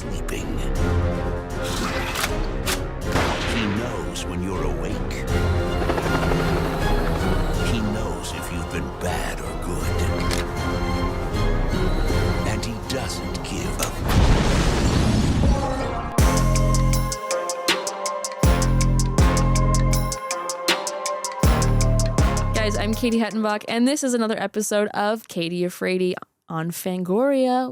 sleeping. He knows when you're awake. He knows if you've been bad or good. And he doesn't give up. Guys, I'm Katie Hettenbach, and this is another episode of Katie Afraidy on Fangoria,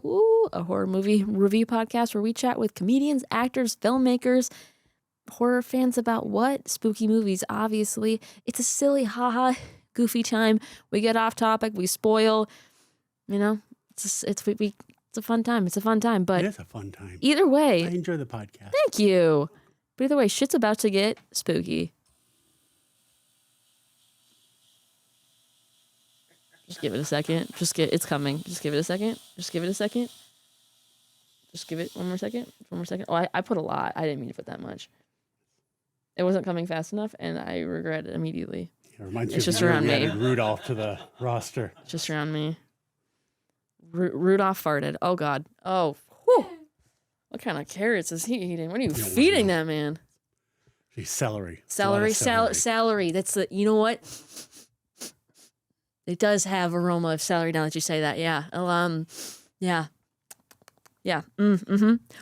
a horror movie review podcast where we chat with comedians, actors, filmmakers, horror fans about what? Spooky movies, obviously. It's a silly, haha, goofy time. We get off topic, we spoil, it's a fun time. It's a fun time, but it is a fun time. Either way, I enjoy the podcast. Thank you. But either way, shit's about to get spooky. Just give it a second. It's coming. Just give it a second. Just give it a second. Just give it one more second. One more second. Oh, I put a lot. I didn't mean to put that much. It wasn't coming fast enough, and I regret it immediately. It reminds it's me just of around we me. added Rudolph to the roster. It's just around me. Rudolph farted. Oh, God. Oh, whew. What kind of carrots is he eating? What are you feeding that man? He's celery. Celery. That's the, you know what? It does have aroma of celery now that you say that. Yeah. Yeah.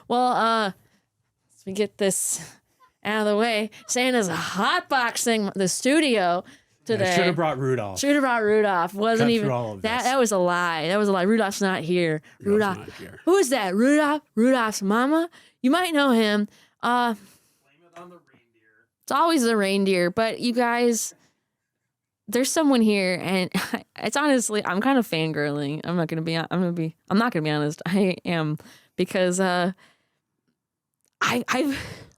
Well, let's get this out of the way. Santa's hotboxing the studio today. Should have brought Rudolph. Wasn't Cut even through all of this. that was a lie. Rudolph's not here. Rudolph's not here. Who is that? Rudolph's mama? You might know him. Blame it on the reindeer. It's always the reindeer, but you guys, there's someone here, and it's honestly, I'm kind of fangirling. I'm not gonna be honest. I am, because I've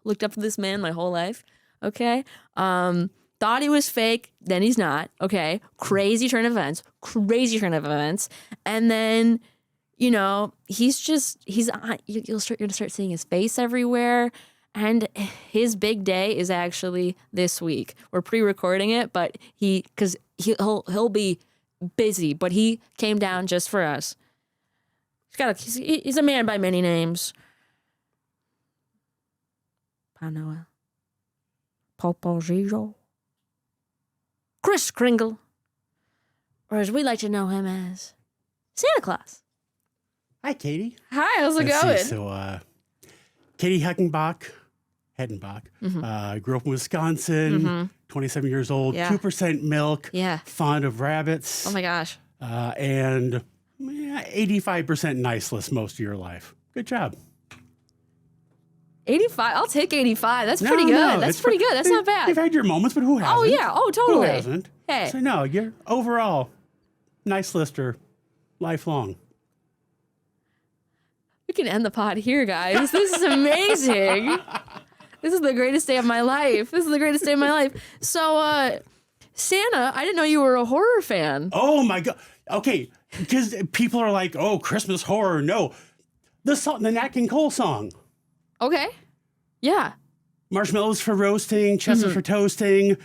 looked up to this man my whole life. Okay, thought he was fake, then he's not. Okay, crazy turn of events, and then you're gonna start seeing his face everywhere. And his big day is actually this week. We're pre-recording it, but he'll be busy. But he came down just for us. He's a man by many names. Panoa, Popo Gijo, Kris Kringle, or as we like to know him as, Santa Claus. Hi, Katie. Hi, how's it Let's going? see, so, Katie Hettenbach. Grew up in Wisconsin, 27 years old, 2% milk, fond of rabbits. Oh my gosh. And 85% nice list most of your life. Good job. 85? I'll take 85. That's pretty good. That's pretty good. That's not bad. You've had your moments, but who hasn't? Oh, yeah. Oh, totally. Who hasn't? Hey. So, no, you're overall nice lister, lifelong. We can end the pod here, guys. This is amazing. This is the greatest day of my life. So, Santa, I didn't know you were a horror fan. Oh, my God. Okay, because people are like, oh, Christmas horror. No. The Nat King Cole song. Okay. Yeah. Marshmallows for roasting, chestnuts for toasting,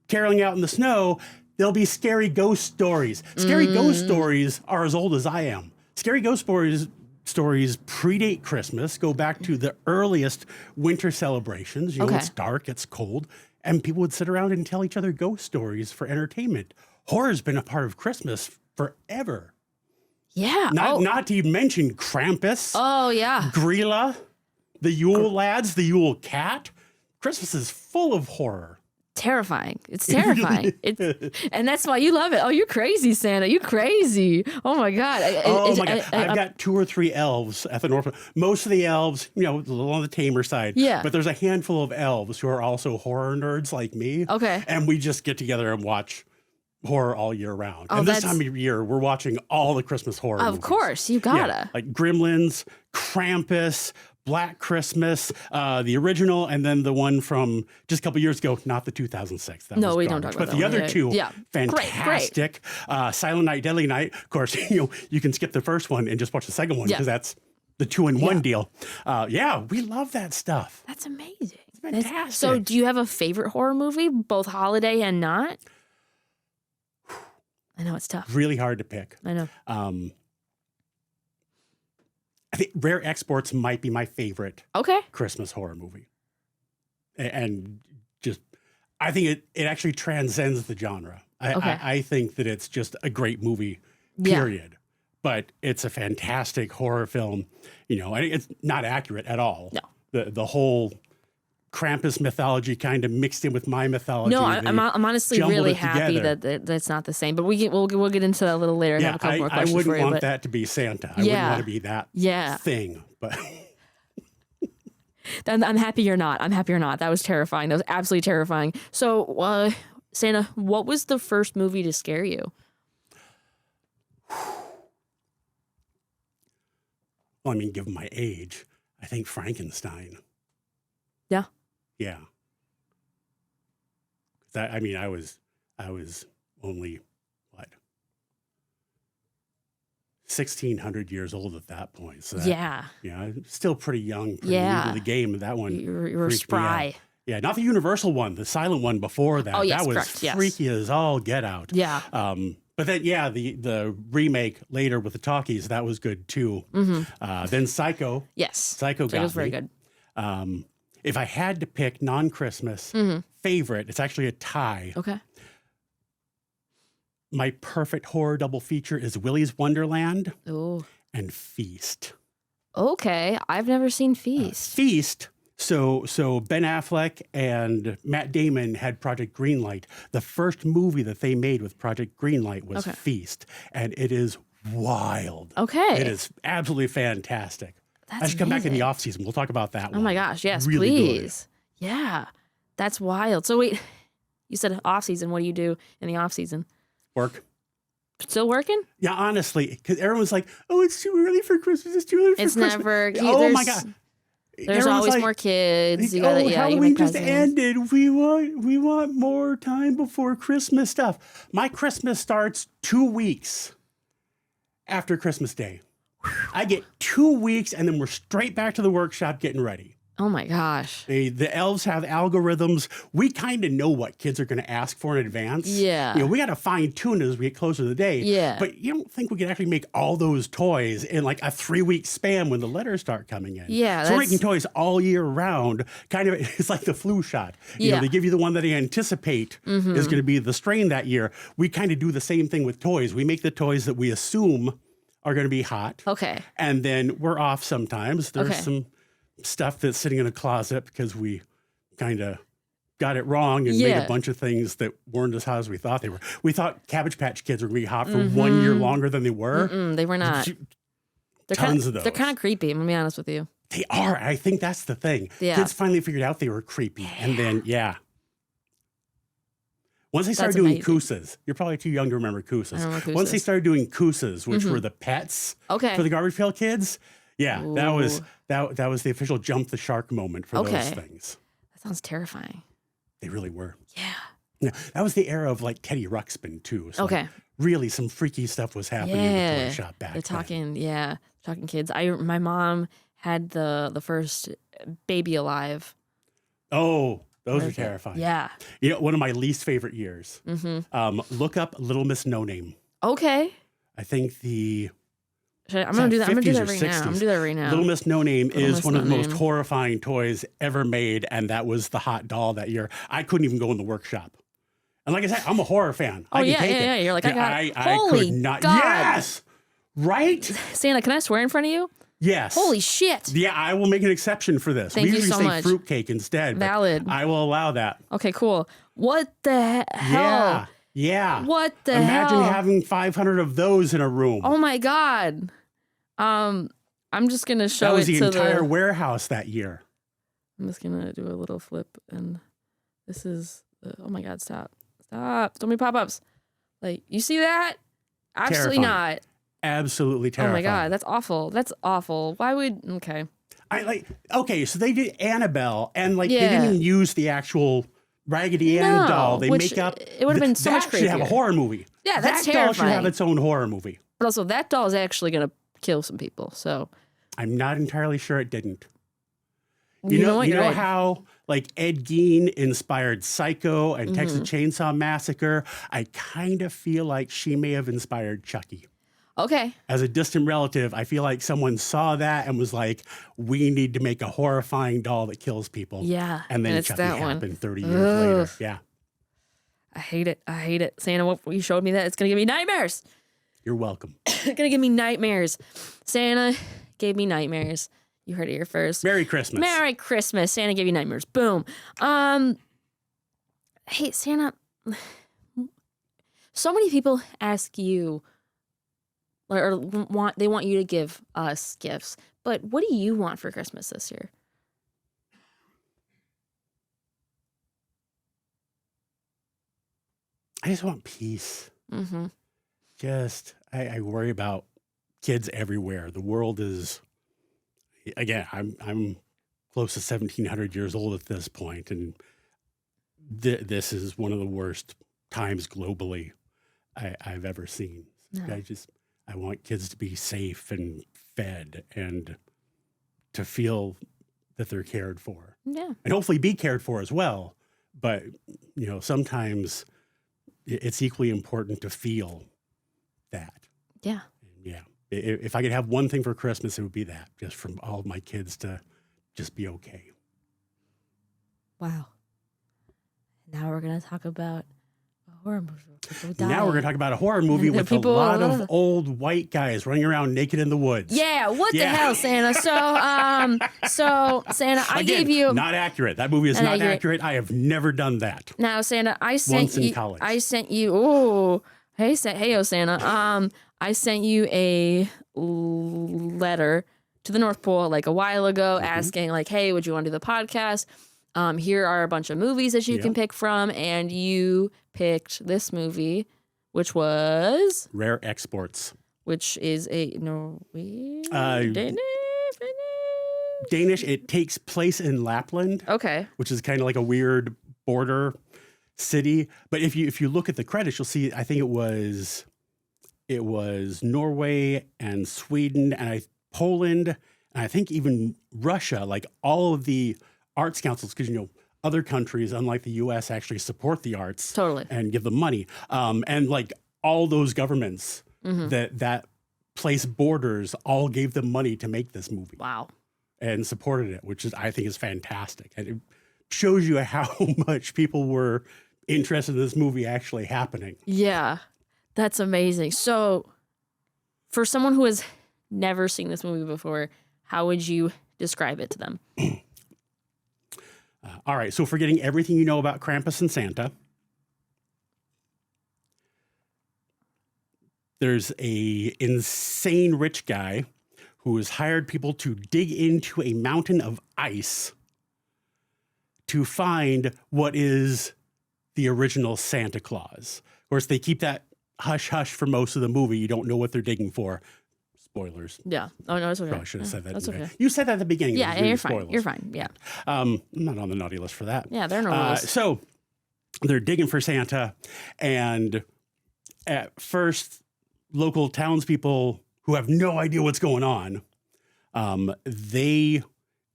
caroling out in the snow. There'll be scary ghost stories. Scary ghost stories are as old as I am. Scary ghost stories predate Christmas, go back to the earliest winter celebrations. It's dark, it's cold, and people would sit around and tell each other ghost stories for entertainment. Horror's been a part of Christmas forever. Yeah. Not to even mention Krampus. Oh, yeah. Grilla, the Yule Lads, the Yule Cat. Christmas is full of horror. Terrifying. It's terrifying. And that's why you love it. Oh, you're crazy, Santa. You crazy. Oh, my God. I've got 2 or 3 elves at the North. Most of the elves, a little on the tamer side. Yeah. But there's a handful of elves who are also horror nerds like me. Okay. And we just get together and watch horror all year round. Oh, and this time of year, we're watching all the Christmas horror movies. Of course. You gotta. Yeah, like Gremlins, Krampus, Black Christmas, the original, and then the one from just a couple years ago, not the 2006. That was we garbage. don't talk about but that the one. other two, Great. fantastic. Silent Night, Deadly Night. Of course, you can skip the first one and just watch the second one because that's the 2-in-1 deal. We love that stuff. That's amazing. It's fantastic. So do you have a favorite horror movie, both holiday and not? I know it's tough. Really hard to pick. I know. I think Rare Exports might be my favorite Okay. Christmas horror movie. And just, I think it actually transcends the genre. I think that it's just a great movie, period. But it's a fantastic horror film. You know, and it's not accurate at all. No. The whole Krampus mythology kind of mixed in with my mythology. No, I'm honestly really happy that that's not the same. But we'll get into that a little later. And have a couple more I questions wouldn't for you, want but that to be Santa. I wouldn't want to be that thing. But I'm happy you're not. I'm happy you're not. That was terrifying. That was absolutely terrifying. So, Santa, what was the first movie to scare you? Well, I mean, given my age, I think Frankenstein. Yeah. Yeah. I mean, I was only, what, 1,600 years old at that point. So still pretty young, pretty new to the game. That one. You were spry. Yeah, not the Universal one, the silent one before that. Oh, yes, that was correct. freaky as all get out. Yeah. But then, the remake later with the talkies, that was good too. Then Psycho. Yes. Psycho got me. It was very good. If I had to pick non-Christmas favorite, it's actually a tie. Okay. My perfect horror double feature is Willy's Wonderland and Feast. Okay. I've never seen Feast. Feast. So Ben Affleck and Matt Damon had Project Greenlight. The first movie that they made with Project Greenlight was Feast. And it is wild. Okay. It is absolutely fantastic. That's I should come back in amazing. the off season. We'll talk about that one. Oh my gosh, yes, really please. Good. Yeah. That's wild. So wait, you said off season. What do you do in the off season? Work. Still working? Yeah, honestly, because everyone's like, "Oh, it's too early for Christmas. It's too early for It's Christmas." never. Oh my god. There's Everyone's always like, more kids. You gotta, Halloween you just ended. We want more time before Christmas stuff. My Christmas starts 2 weeks after Christmas Day. I get 2 weeks, and then we're straight back to the workshop getting ready. Oh my gosh. The elves have algorithms. We kind of know what kids are going to ask for in advance. Yeah. You know, we got to fine tune as we get closer to the day. Yeah. But you don't think we can actually make all those toys in like a 3-week span when the letters start coming in. Yeah. So we're making toys all year round. Kind of, it's like the flu shot. You know, they give you the one that they anticipate is going to be the strain that year. We kind of do the same thing with toys. We make the toys that we assume are going to be hot. Okay. And then we're off sometimes. There's some stuff that's sitting in a closet because we kind of got it wrong and made a bunch of things that weren't as hot as we thought they were. We thought Cabbage Patch Kids were going to be hot for 1 year longer than they were. They were not. Tons of those. They're kind of creepy. I'm going to be honest with you. They are. I think that's the thing. Yeah. Kids finally figured out they were creepy. And then, once they started doing Koosas, you're probably too young to remember Koosas. I don't remember Koosas. Once they started doing Koosas, which were the pets for the Garbage Pail Kids, that was the official jump the shark moment for those things. That sounds terrifying. They really were. Yeah. That was the era of like Teddy Ruxpin too. So really some freaky stuff was happening in the toy shop back then. Talking kids. My mom had the first Baby Alive. Oh, those are terrifying. Yeah. You know, one of my least favorite years. Look up Little Miss No Name. Okay. I think I'm going to do that. I'm going to do that right now. I'm going to do that right now. Little Miss No Name is one of the most horrifying toys ever made, and that was the hot doll that year. I couldn't even go in the workshop. And like I said, I'm a horror fan. I can take it. You're like, I could not. God. Yes! Right? Santa, can I swear in front of you? Yes. Holy shit. Yeah, I will make an exception for this. Thank we you usually so say much. fruitcake instead. Valid. I will allow that. Okay, cool. What the hell? Yeah. What the Imagine hell? having 500 of those in a room. Oh my God. I'm just going to show that was it the to entire warehouse that year. I'm just going to do a little flip, and this is, oh my God, stop. Don't be pop-ups. Like, you see that? Absolutely Terrifying. not. Absolutely terrifying. Oh my God, that's awful. That's awful. Why would, okay. So they did Annabelle, and they didn't even use the actual Raggedy Ann doll. They make up. It would have been so much That should have a creepier. horror movie. Yeah, that's that doll should terrifying. have its own horror movie. But also, that doll is actually going to kill some people, so. I'm not entirely sure it didn't. You know right. how like Ed Gein inspired Psycho and Texas Mm-hmm. Chainsaw Massacre? I kind of feel like she may have inspired Chucky. Okay. As a distant relative, I feel like someone saw that and was like, we need to make a horrifying doll that kills people. Yeah. And then it's something that one. happened 30 years later. Yeah. I hate it. I hate it. Santa, what you showed me that. It's going to give me nightmares. You're welcome. It's going to give me nightmares. Santa gave me nightmares. You heard it here first. Merry Christmas. Merry Christmas. Santa gave you nightmares. Boom. Hey, Santa, so many people ask you or they want you to give us gifts, but what do you want for Christmas this year? I just want peace. Mm-hmm. I worry about kids everywhere. The world is, again, I'm close to 1,700 years old at this point, and this is one of the worst times globally I've ever seen. No. I want kids to be safe and fed and to feel that they're cared for. Yeah. And hopefully be cared for as well. But, sometimes it's equally important to feel that. Yeah. Yeah. If I could have one thing for Christmas, it would be that, just from all of my kids to just be okay. Wow. Now we're going to talk about a horror movie. Now we're going to talk about a horror movie with a lot of old white guys running around naked in the woods. Yeah, what the hell, Santa? So Santa, I Again, gave you not accurate. That movie is not accurate. I have never done that. Now, Santa, I sent Once in you. college. I sent you. Oh, hey, Santa. I sent you a letter to the North Pole like a while ago, asking like, hey, would you want to do the podcast? Here are a bunch of movies that you can pick from, and you picked this movie, which was Rare Exports. which is a Norwegian Danish. It takes place in Lapland. Okay. Which is kind of like a weird border city. But if you look at the credits, you'll see. I think it was Norway and Sweden and Poland and I think even Russia. Like all of the arts councils, because other countries, unlike the U.S., actually support the arts Totally. and give them money. And like all those governments that place borders all gave them money to make this movie. Wow. And supported it, which I think is fantastic. And it shows you how much people were interested in this movie actually happening. Yeah, that's amazing. So, for someone who has never seen this movie before, how would you describe it to them? All right, so forgetting everything you know about Krampus and Santa, there's a insane rich guy who has hired people to dig into a mountain of ice to find what is the original Santa Claus. Of course, they keep that hush-hush for most of the movie. You don't know what they're digging for. Spoilers. Yeah. Oh, no, it's okay. Probably should have said that. That's okay. You said that at the beginning. Yeah, It was you're spoilers. fine. You're fine. Yeah. I'm not on the naughty list for that. Yeah, there are no rules. So they're digging for Santa, and at first, local townspeople who have no idea what's going on, they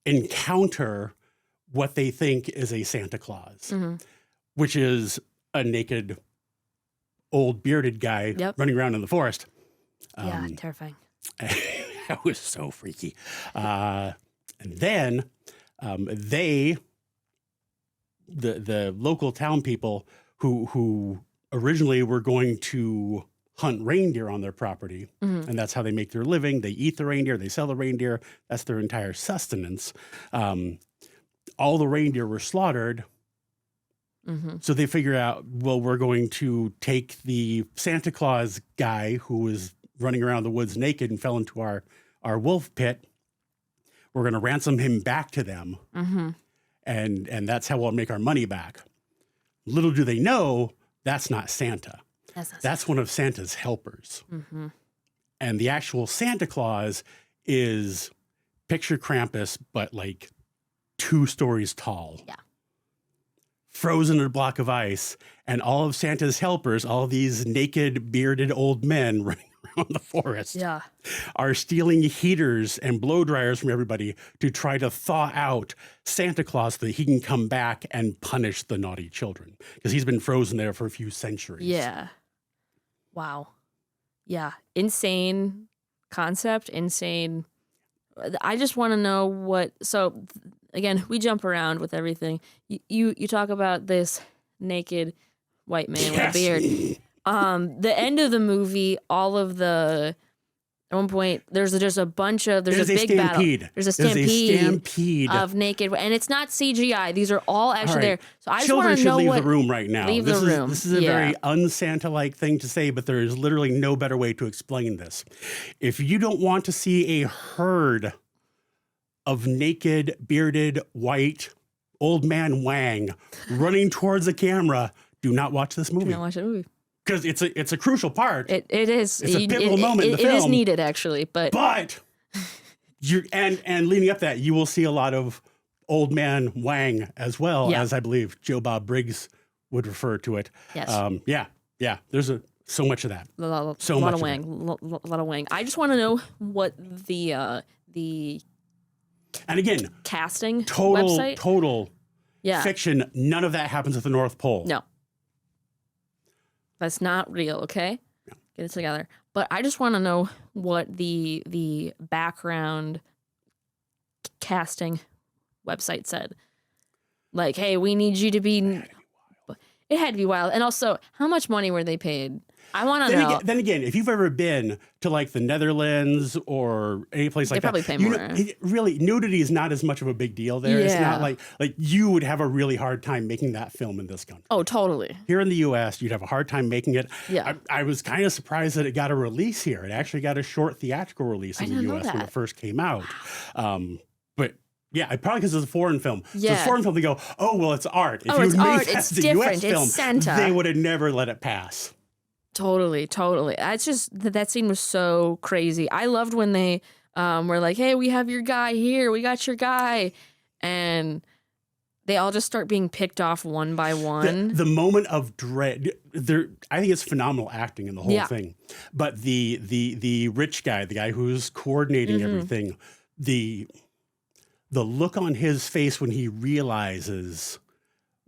encounter what they think is a Santa Claus, which is a naked, old bearded guy running around in the forest. Yeah, terrifying. That was so freaky. And then the local town people who originally were going to hunt reindeer on their property, and that's how they make their living. They eat the reindeer, they sell the reindeer. That's their entire sustenance. All the reindeer were slaughtered. So they figure out, well, we're going to take the Santa Claus guy who was running around the woods naked and fell into our wolf pit. We're going to ransom him back to them. And that's how we'll make our money back. Little do they know, that's not Santa. That's one of Santa's helpers. And the actual Santa Claus is picture Krampus, but like 2 stories tall. Yeah. Frozen in a block of ice. And all of Santa's helpers, all these naked, bearded old men running around the forest, are stealing heaters and blow dryers from everybody to try to thaw out Santa Claus so that he can come back and punish the naughty children. Because he's been frozen there for a few centuries. Yeah. Wow. Yeah, insane concept, insane. I just want to know what. So again, we jump around with everything. You talk about this naked white man with a beard. The end of the movie, all of the. At one point, there's a big stampede. Battle. There's a stampede of naked, and it's not CGI. These are all actually there. So I just Children want to should know leave what. the room right now. Leave this the is, room. This is a very un-Santa-like thing to say, but there is literally no better way to explain this. If you don't want to see a herd of naked, bearded, white, old man Wang running towards the camera, do not watch this movie. Do not watch the movie. Because it's a crucial part. It is. It's a pivotal moment in the film. It is needed, actually. But and leading up to that, you will see a lot of old man Wang as well, as I believe Joe Bob Briggs would refer to it. Yes. Yeah. There's so much of that. A lot of Wang. A lot of Wang. I just want to know what the and again casting total website. Fiction. None of that happens at the North Pole. No. That's not real, okay? No. Get it together. But I just want to know what the background casting website said. Like, hey, we need you to be... It had to be wild. And also, how much money were they paid? I want to know. Then again, if you've ever been to like the Netherlands or any place like that, they probably pay more. Really, nudity is not as much of a big deal there. Yeah. It's not like you would have a really hard time making that film in this country. Oh, totally. Here in the U.S., you'd have a hard time making it. Yeah. I was kind of surprised that it got a release here. It actually got a short theatrical release in the U.S. when it first came out. But yeah, probably because it's a foreign film. Yeah. So it's a foreign film, they go, oh, well, it's art. If it's art. It's It's a US different. film, It's Santa. they would have never let it pass. Totally. It's just that scene was so crazy. I loved when they were like, hey, we have your guy here. We got your guy. And they all just start being picked off one by one. The moment of dread, I think it's phenomenal acting in the whole thing. But the rich guy, the guy who's coordinating everything, the look on his face when he realizes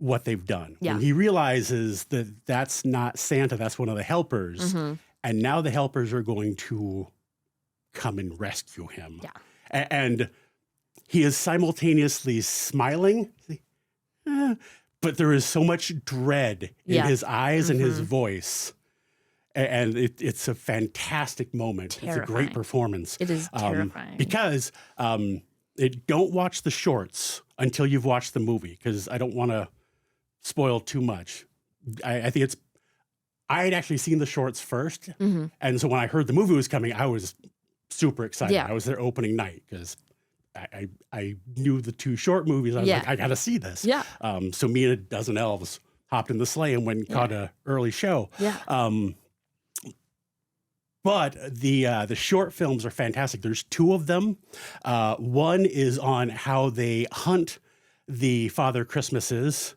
what they've done. Yeah. When he realizes that that's not Santa, that's one of the helpers. And now the helpers are going to come and rescue him. Yeah. And he is simultaneously smiling, but there is so much dread in his eyes and his voice. And it's a fantastic moment. Terrifying. It's a great performance. It is terrifying. Because don't watch the shorts until you've watched the movie, because I don't want to spoil too much. I think I had actually seen the shorts first. And so when I heard the movie was coming, I was super excited. Yeah. I was there opening night because I knew the two short movies. I was like, I got to see this. Yeah. So me and a dozen elves hopped in the sleigh and went and caught an early show. Yeah. But the short films are fantastic. There's two of them. One is on how they hunt the Father Christmases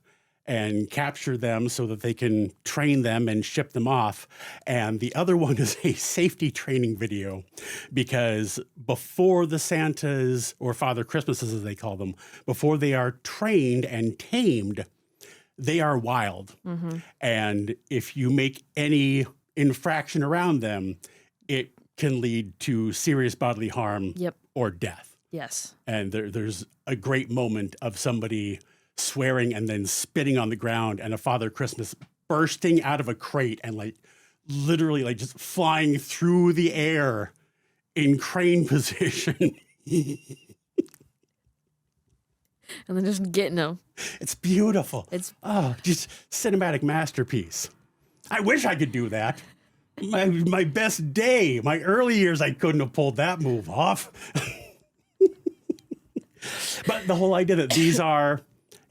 and capture them so that they can train them and ship them off. And the other one is a safety training video, because before the Santas, or Father Christmases as they call them, before they are trained and tamed, they are wild. And if you make any infraction around them, it can lead to serious bodily harm or death. Yes. And there's a great moment of somebody swearing and then spitting on the ground, and a Father Christmas bursting out of a crate and literally just flying through the air in crane position. And then just getting them. It's beautiful. It's just cinematic masterpiece. I wish I could do that. My best day, my early years, I couldn't have pulled that move off. But the whole idea that these are,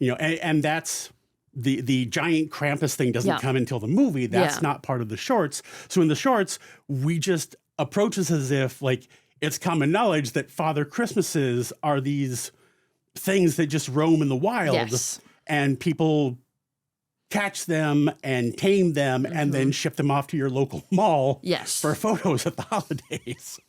and that's the giant Krampus thing doesn't come until the movie. That's not part of the shorts. So in the shorts, we just approach this as if it's common knowledge that Father Christmases are these things that just roam in the wild, and people catch them and tame them and then ship them off to your local mall for photos at the holidays.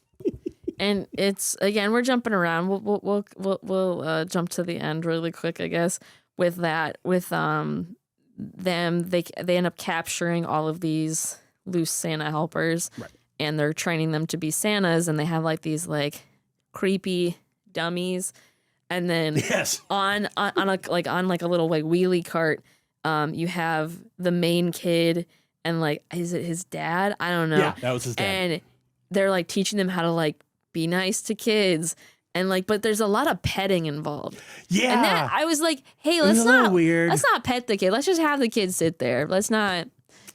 And it's, again, we're jumping around. We'll jump to the end really quick, I guess. With that, with them, they end up capturing all of these loose Santa helpers, and they're training them to be Santas, and they have like these like creepy dummies, and then Yes. on a little like wheelie cart, you have the main kid and like, is it his dad? I don't know. Yeah, that was his dad. And they're like teaching them how to like be nice to kids. And like, but there's a lot of petting involved. Yeah. And that I was like, hey, was let's a little not weird. let's not pet the kid. Let's just have the kid sit there. Let's not.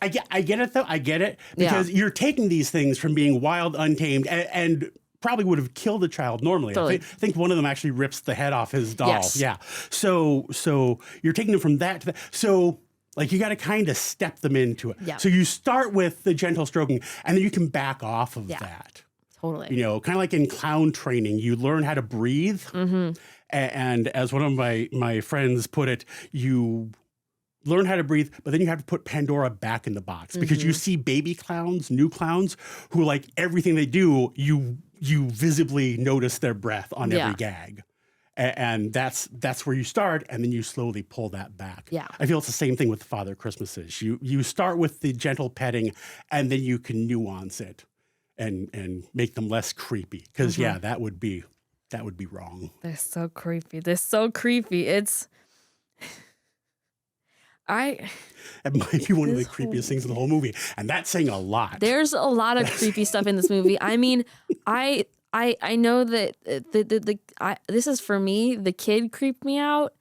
I get it though. I get it because you're taking these things from being wild, untamed, and probably would have killed a child normally. Totally. I think one of them actually rips the head off his doll. Yes. Yeah. So you're taking them from that to that. So like you got to kind of step them into it. Yeah. So you start with the gentle stroking, and then you can back off of that. Totally. You know, kind of like in clown training, you learn how to breathe. Mm-hmm. And as one of my friends put it, you learn how to breathe, but then you have to put Pandora back in the box because you see baby clowns, new clowns, who like everything they do, you visibly notice their breath on every gag. And that's where you start, and then you slowly pull that back. Yeah. I feel it's the same thing with Father Christmases. You start with the gentle petting, and then you can nuance it and make them less creepy. Because that would be wrong. They're so creepy. They're so creepy. It's It might be one of the creepiest things in the whole movie, and that's saying a lot. There's a lot of creepy stuff in this movie. I mean, I know that this is for me. The kid creeped me out.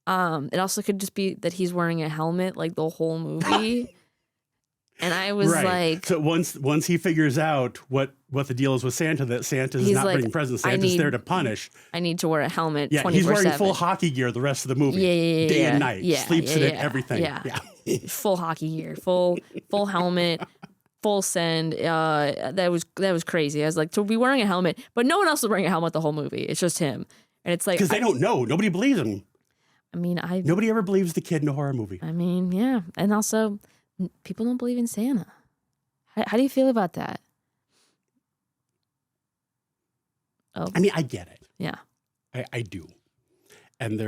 It also could just be that he's wearing a helmet like the whole movie, and I was like, so once he figures out what the deal is with Santa, that Santa's He's not like, bringing presents, I Santa's need- there to punish. I need to wear a helmet. Yeah, 24/7. he's wearing full hockey gear the rest of the movie, day and night, sleeps in it, everything. Yeah. Full hockey gear, full helmet, full send. That was crazy. I was like, to be wearing a helmet, but no one else was wearing a helmet the whole movie. It's just him, and it's like Because they don't know. Nobody believes him. I mean, Nobody ever believes the kid in a horror movie. I mean, yeah, and also people don't believe in Santa. How do you feel about that? Oh, I mean, I get it. yeah. I do. And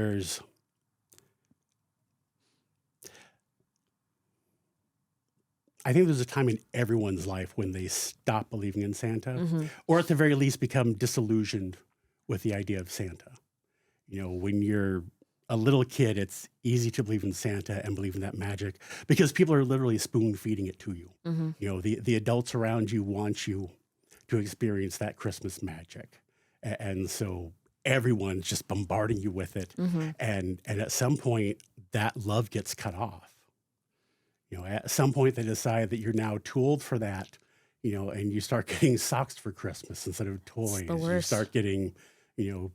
I think there's a time in everyone's life when they stop believing in Santa, or at the very least become disillusioned with the idea of Santa. You know, when you're a little kid, it's easy to believe in Santa and believe in that magic because people are literally spoon feeding it to you. You know, the adults around you want you to experience that Christmas magic. And so everyone's just bombarding you with it. And at some point, that love gets cut off. You know, at some point they decide that you're now too old for that, you know, and you start getting socks for Christmas instead of toys. the You worst. start getting, you know,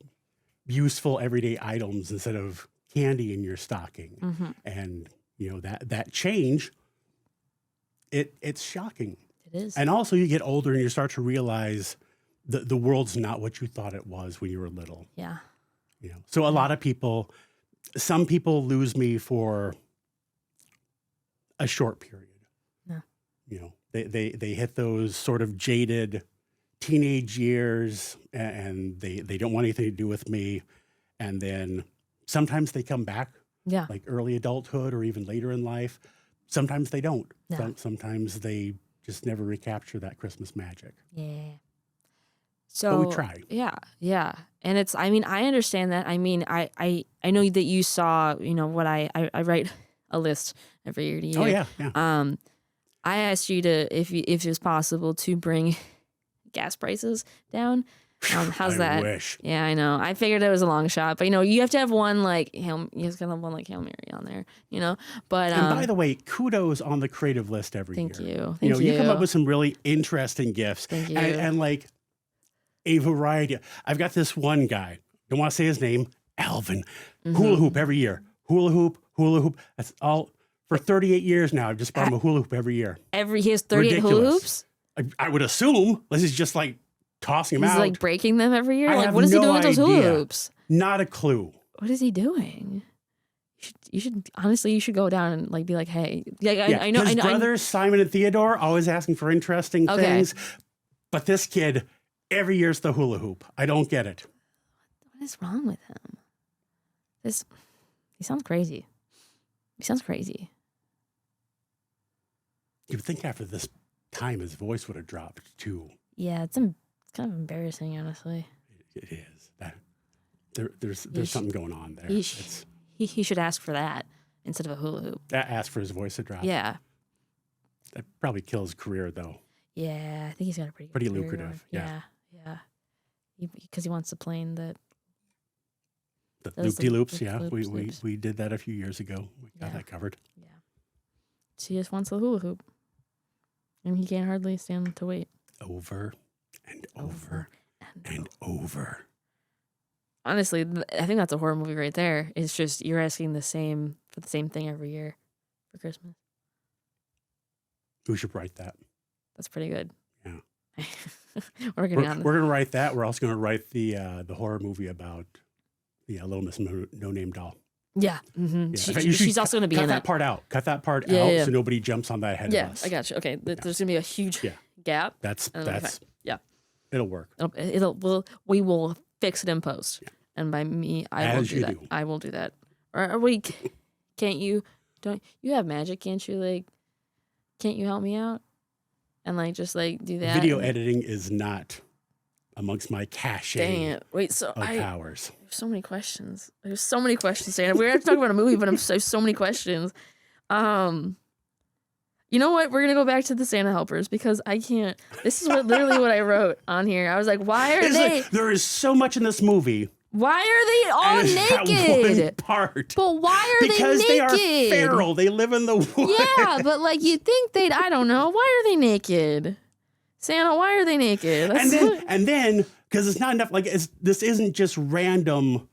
useful everyday items instead of candy in your stocking. And, you know, that change, it's shocking. It is. And also you get older and you start to realize the world's not what you thought it was when you were little. Yeah. You know, so a lot of people, some people lose me for a short period. Yeah. You know, they hit those sort of jaded teenage years and they don't want anything to do with me. And then sometimes they come back, Yeah. like early adulthood or even later in life. Sometimes they don't. Yeah. Sometimes they just never recapture that Christmas magic. Yeah. So But we try. Yeah, yeah. And it's I mean, I understand that. I mean, I know that you saw, you know, what I write a list every year to you. Oh yeah, yeah. I asked you to if it was possible to bring gas prices down. How's I that? wish. Yeah, I know. I figured it was a long shot, but you know, you have to have one like you have to have one like Hail Mary on there, you know. But And by the way, kudos on the creative list every thank year. you. You know, Thank you come up with some really interesting gifts. Thank you. And like a variety. I've got this one guy, don't want to say his name, Alvin. Hula hoop every year. Hula hoop. That's all for 38 years now. I've just bought him a hula hoop every year. he has 38 hula Ridiculous. hoops. I would assume this is just like tossing them He's out. like breaking them every year. I Like have what is he no doing with those hula idea. hoops? Not a clue. What is he doing? You should honestly, you should go down and like be like, hey, like, Yeah, I know, his I know. brothers, Simon and Theodore, always asking for interesting Okay. things. But this kid, every year's the hula hoop. I don't get it. What is wrong with him? He sounds crazy. He sounds crazy. You would think after this time his voice would have dropped too. Yeah, it's kind of embarrassing, honestly. It is. There's something going on there. He should ask for that instead of a hula hoop. Ask for his voice to drop. Yeah. That probably kills his career, though. Yeah, I think he's got a pretty Pretty career lucrative, going. yeah. Yeah. Because he wants to plane that. The Those loop-de-loops, loops. we did that a few years ago. We got that covered. Yeah. So he just wants the hula hoop. And he can't hardly stand to wait. Over and over and over. Honestly, I think that's a horror movie right there. It's just you're asking for the same thing every year for Christmas. We should write that. That's pretty good. Yeah. We're gonna write that. We're also going to write the horror movie about the Little Miss No Name doll. Yeah. Mm-hmm. Yeah. She's also going to be in that it. part out. Cut that part out Yeah. so nobody jumps on that ahead of us. I got you. Okay, there's going to be a huge gap. That's yeah. It'll work. We will fix it in post. Yeah. And by me, I will do that. I will do that. Or are we? Can't you? Don't you have magic? Can't you Can't you help me out? And just do that. Video editing is not amongst my cachet. Dang it! Wait, so of powers. There's so many questions. There's so many questions, Santa. We're going to talk about a movie, but there's so many questions. You know what? We're gonna go back to the Santa helpers because I can't. This is literally what I wrote on here. I was like, why are they? There is so much in this movie. Why are they all naked? That one part. But why are because they naked? Because they are feral. They live in the woods. Yeah, but you'd think they'd. I don't know. Why are they naked? Santa, why are they naked? And then, because it's not enough. This isn't just random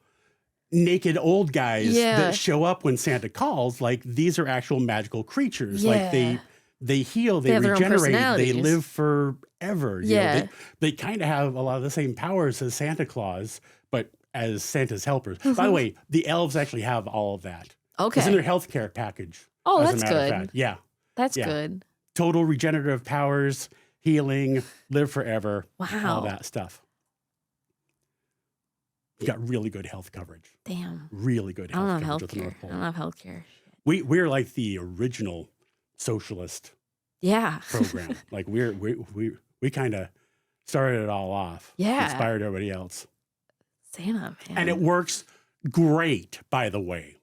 naked old guys that show up when Santa calls. These are actual magical creatures. Yeah. They heal, they regenerate, they live forever. Yeah. They kind of have a lot of the same powers as Santa Claus, but as Santa's helpers. By the way, the elves actually have all of that. Okay. It's in their healthcare package. Oh, as that's a matter good. of fact. Yeah. That's good. Total regenerative powers, healing, live forever. Wow. All that stuff. You got really good health coverage. Damn. Really good health coverage with the North Pole. I don't have healthcare. We're like the original socialist program. We kind of started it all off. Yeah. Inspired everybody else. Santa, man. And it works great, by the way.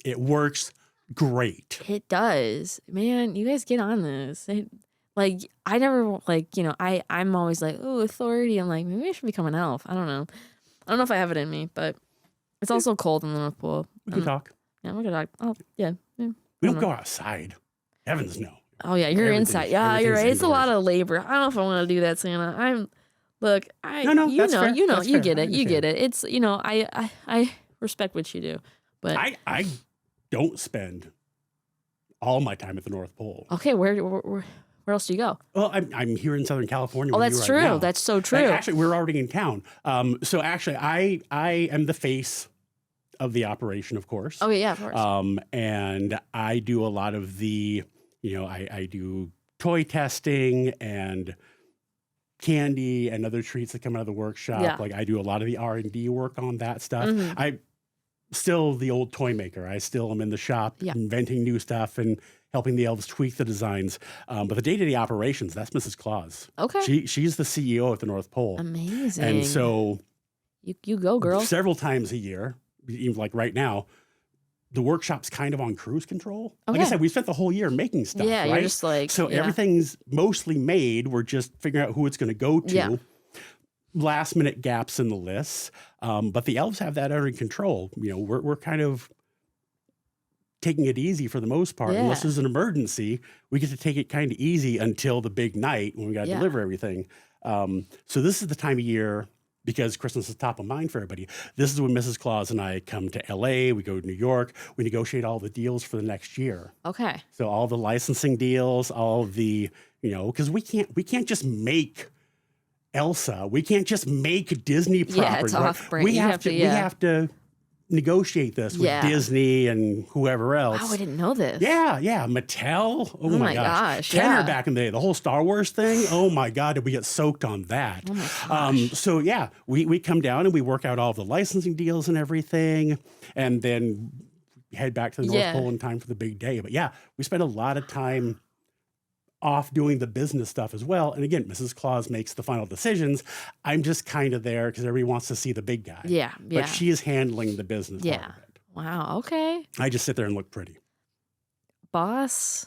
It works great. It does. Man, you guys get on this. I never, I'm always like, oh, authority. I'm like, maybe I should become an elf. I don't know. I don't know if I have it in me, but it's also cold in the North Pole. We can talk. Yeah, we can talk. Oh, yeah. We don't go outside. Heavens no. Oh, yeah, you're inside. Yeah, you're right. It's a lot of labor. I don't know if I want to do that, Santa. You get it. It's, I respect what you do, but I don't spend all my time at the North Pole. Okay, where else do you go? Well, I'm here in Southern California. Oh, that's true. Now. That's so true. Actually, we're already in town. So actually, I am the face of the operation, of course. Oh yeah, of course. And I do a lot of the, I do toy testing and candy and other treats that come out of the workshop. Yeah. I do a lot of the R&D work on that stuff. Mm-hmm. I still the old toy maker. I still am in the shop inventing new stuff and helping the elves tweak the designs. But the day-to-day operations, that's Mrs. Claus. Okay. She's the CEO at the North Pole. Amazing. And so you go, girl. Several times a year, even like right now, the workshop's kind of on cruise control. Okay. Like I said, we spent the whole year making stuff, yeah, right? You're just so everything's mostly made. We're just figuring out who it's going to go to. Yeah. Last minute gaps in the lists. But the elves have that under control. We're kind of taking it easy for the most part. Yeah. Unless there's an emergency, we get to take it kind of easy until the big night when we got to deliver everything. So this is the time of year, because Christmas is top of mind for everybody. This is when Mrs. Claus and I come to LA, we go to New York, we negotiate all the deals for the next year. Okay. So all the licensing deals, all the, because we can't just make Elsa. We can't just make Disney properties. Yeah, it's off-brand. We have to negotiate this with Disney and whoever else. Wow, I didn't know this. Yeah. Mattel. Oh my gosh. Kenner back in the day, the whole Star Wars thing. Oh my God, did we get soaked on that? Oh my gosh. So yeah, we come down and we work out all of the licensing deals and everything, and then head back to the North Pole in time for the big day. But yeah, we spent a lot of time off doing the business stuff as well. And again, Mrs. Claus makes the final decisions. I'm just kind of there because everybody wants to see the big guy. Yeah. But she is handling the business part of it. Wow. Okay. I just sit there and look pretty. Boss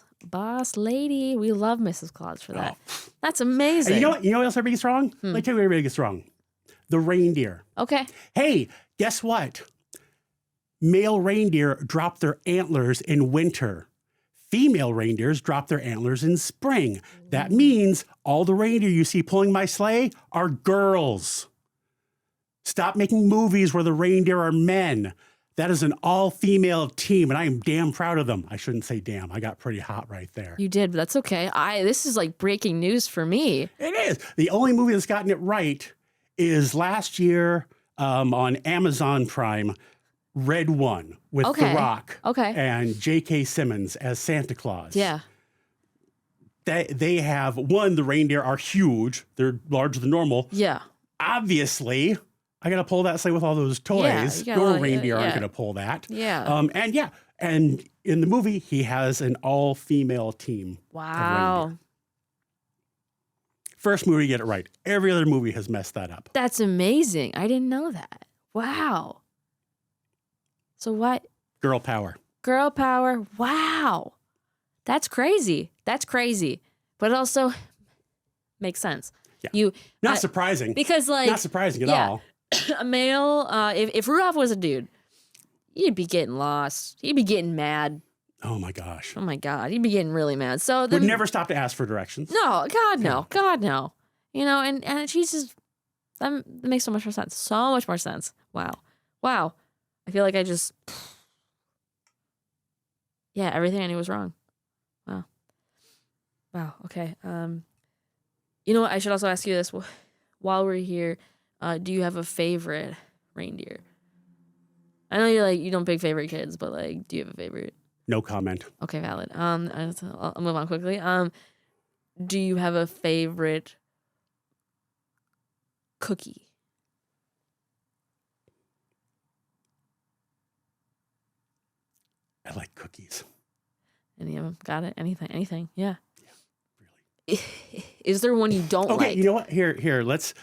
lady. We love Mrs. Claus for that. Oh. That's amazing. And you know what else everybody gets wrong? Let me tell you what everybody gets wrong. The reindeer. Okay. Hey, guess what? Male reindeer drop their antlers in winter. Female reindeers drop their antlers in spring. That means all the reindeer you see pulling my sleigh are girls. Stop making movies where the reindeer are men. That is an all-female team, and I am damn proud of them. I shouldn't say damn. I got pretty hot right there. You did, but that's okay. This is like breaking news for me. It is. The only movie that's gotten it right is last year on Amazon Prime, Red One with The Rock and J.K. Simmons as Santa Claus. Yeah. They have, the reindeer are huge. They're larger than normal. Yeah. Obviously, I got to pull that sleigh with all those toys. Your reindeer aren't going to pull that. Yeah. And in the movie, he has an all-female team. Wow. First movie to get it right. Every other movie has messed that up. That's amazing. I didn't know that. Wow. So what? Girl power. Girl power. Wow. That's crazy. But it also makes sense. Yeah. Not surprising. Because not surprising at all. A male, if Rudolph was a dude, he'd be getting lost. He'd be getting mad. Oh my gosh. Oh my God. He'd be getting really mad. So would never stop to ask for directions. No, God no. God no. And she's just, that makes so much more sense. So much more sense. Wow. I feel like I just, everything I knew was wrong. Wow. Okay. You know what? I should also ask you this while we're here. Do you have a favorite reindeer? I know you don't pick favorite kids, but do you have a favorite? No comment. Okay, valid. I'll move on quickly. Do you have a favorite cookie? I like cookies. Any of them? Got it? Anything? Yeah. Really. Is there one you don't like? Okay, you know what? Here, let's,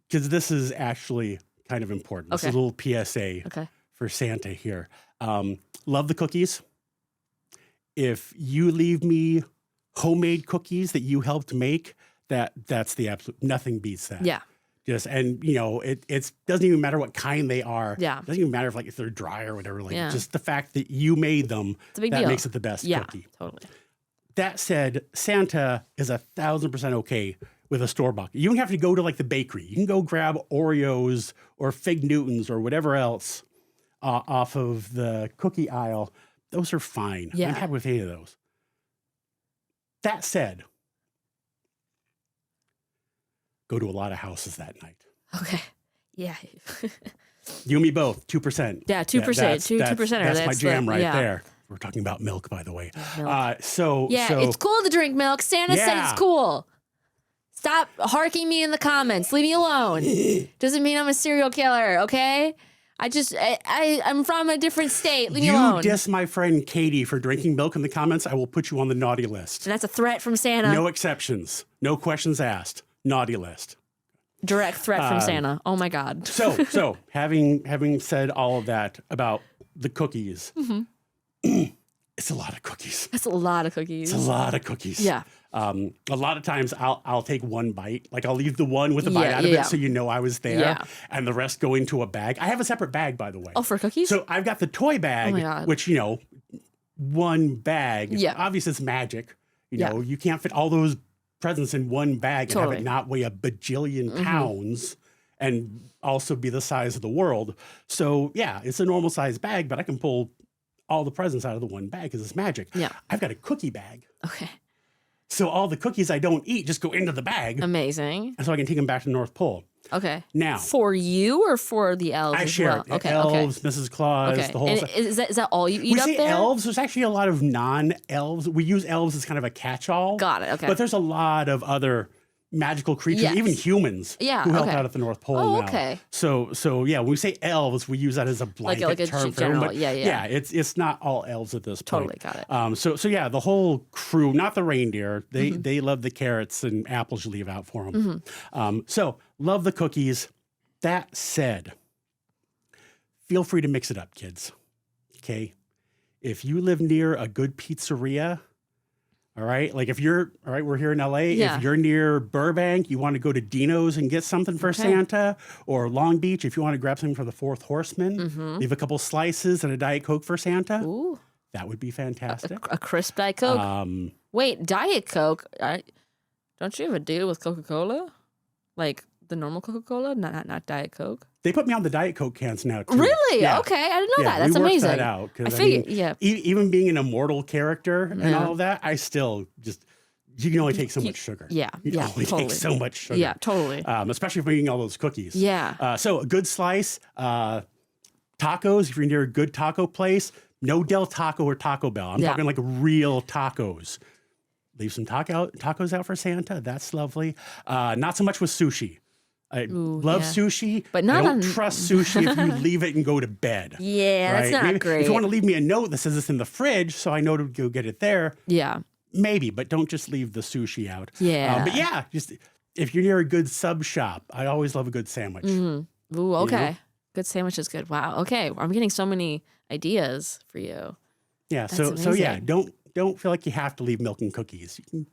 because this is actually kind of important. This is a little PSA for Santa here. Love the cookies. If you leave me homemade cookies that you helped make, that's the absolute, nothing beats that. Yeah. It doesn't even matter what kind they are. Yeah. It doesn't even matter if they're dry or whatever. Just the fact that you made them, it's a big that deal. makes it the best cookie. Totally. That said, Santa is 1,000% okay with a store-bought. You don't have to go to the bakery. You can go grab Oreos or Fig Newtons or whatever else off of the cookie aisle. Those are fine. Yeah. I'm happy with any of those. That said, go to a lot of houses that night. Okay. Yeah. You and me both, 2%. Yeah, 2%. 2%. That's my jam right there. We're talking about milk, by the way. Milk. So it's cool to drink milk. Santa said it's cool. Stop harking me in the comments. Leave me alone. Doesn't mean I'm a serial killer, okay? I'm from a different state. Leave me alone. You diss my friend Katie for drinking milk in the comments, I will put you on the naughty list. And that's a threat from Santa. No exceptions. No questions asked. Naughty list. Direct threat from Santa. Oh my God. So having said all of that about the cookies, it's a lot of cookies. That's a lot of cookies. It's a lot of cookies. Yeah. A lot of times I'll take one bite. I'll leave the one with a bite out of it so you know I was there, and the rest go into a bag. I have a separate bag, by the way. Oh, for cookies? So I've got the toy bag, which one bag. Yeah. Obviously, it's magic. You can't fit all those presents in one bag and have it not weigh a bajillion pounds and also be the size of the world. So yeah, it's a normal size bag, but I can pull all the presents out of the one bag because it's magic. Yeah. I've got a cookie bag. Okay. So all the cookies I don't eat just go into the bag. Amazing. And so I can take them back to the North Pole. Okay. Now. For you or for the elves I as share well? it. Okay. Elves, Mrs. Claus, the whole stuff. Is that all you eat we up say there? elves. There's actually a lot of non-elves. We use elves as kind of a catch-all. Got it. Okay. But there's a lot of other magical creatures, Yes. even humans Yeah, who help okay. out at the North Pole Oh, now. okay. So yeah, when we say elves, we use that as a blanket like a term for general- everyone. But yeah. it's not all elves at this point. Totally got it. So yeah, the whole crew, not the reindeer, they love the carrots and apples you leave out for them. So love the cookies. That said, feel free to mix it up, kids. Okay, if you live near a good pizzeria. All right. Like if you're, all right, we're here in LA. Yeah. If you're near Burbank, you want to go to Dino's and get something for Santa, or Long Beach, if you want to grab something for the Fourth Horseman, leave a couple slices and a Diet Coke for Santa. Ooh. That would be fantastic. A crisp Diet Coke? Wait, Diet Coke? Don't you have a deal with Coca-Cola? Like the normal Coca-Cola, not Diet Coke? They put me on the Diet Coke cans now, too. Really? Yeah. Okay, I didn't know that. That's we worked amazing. that out. 'Cause, I figured, yeah. Even being an immortal character and Yeah. all of that, I still just, you can only take so much sugar. Yeah, You yeah, only totally. take so much sugar. Yeah, totally. Especially if we're eating all those cookies. Yeah. So a good slice, tacos, if you're near a good taco place, no Del Taco or Taco Bell. I'm Yeah. talking like real tacos. Leave some tacos out for Santa. That's lovely. Not so much with sushi. I love yeah. sushi, But not I don't on- trust sushi if you leave it and go to bed. Yeah, that's not Maybe great. If you want to leave me a note that says it's in the fridge so I know to go get it there, Yeah. maybe, but don't just leave the sushi out. Yeah. But yeah, just if you're near a good sub shop, I always love a good sandwich. Ooh, okay. Good sandwich is good. Wow. Okay. I'm getting so many ideas for you. Yeah. That's So yeah, amazing. don't feel like you have to leave milk and cookies. You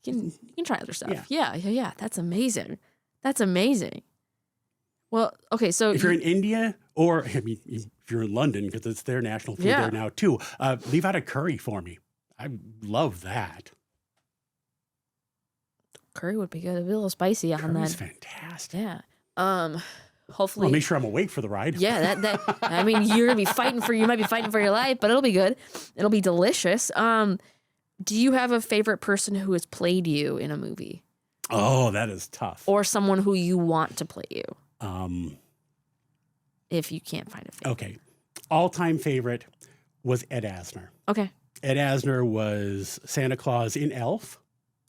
can, You can try other stuff. Yeah. Yeah. That's amazing. That's amazing. Well, okay. So if you're in India, or I mean, if you're in London, because it's their national food Yeah. there now too, leave out a curry for me. I love that. curry would be good. It'd be a little spicy on Curry's that. fantastic. Yeah. Hopefully. Well, make sure I'm awake for the ride. Yeah, that I mean, you're gonna be fighting for, you might be fighting for your life, but it'll be good. It'll be delicious. Do you have a favorite person who has played you in a movie, Oh, that is tough. or someone who you want to play you? If you can't find a favorite. Okay. All-time favorite was Ed Asner. Okay. Ed Asner was Santa Claus in Elf.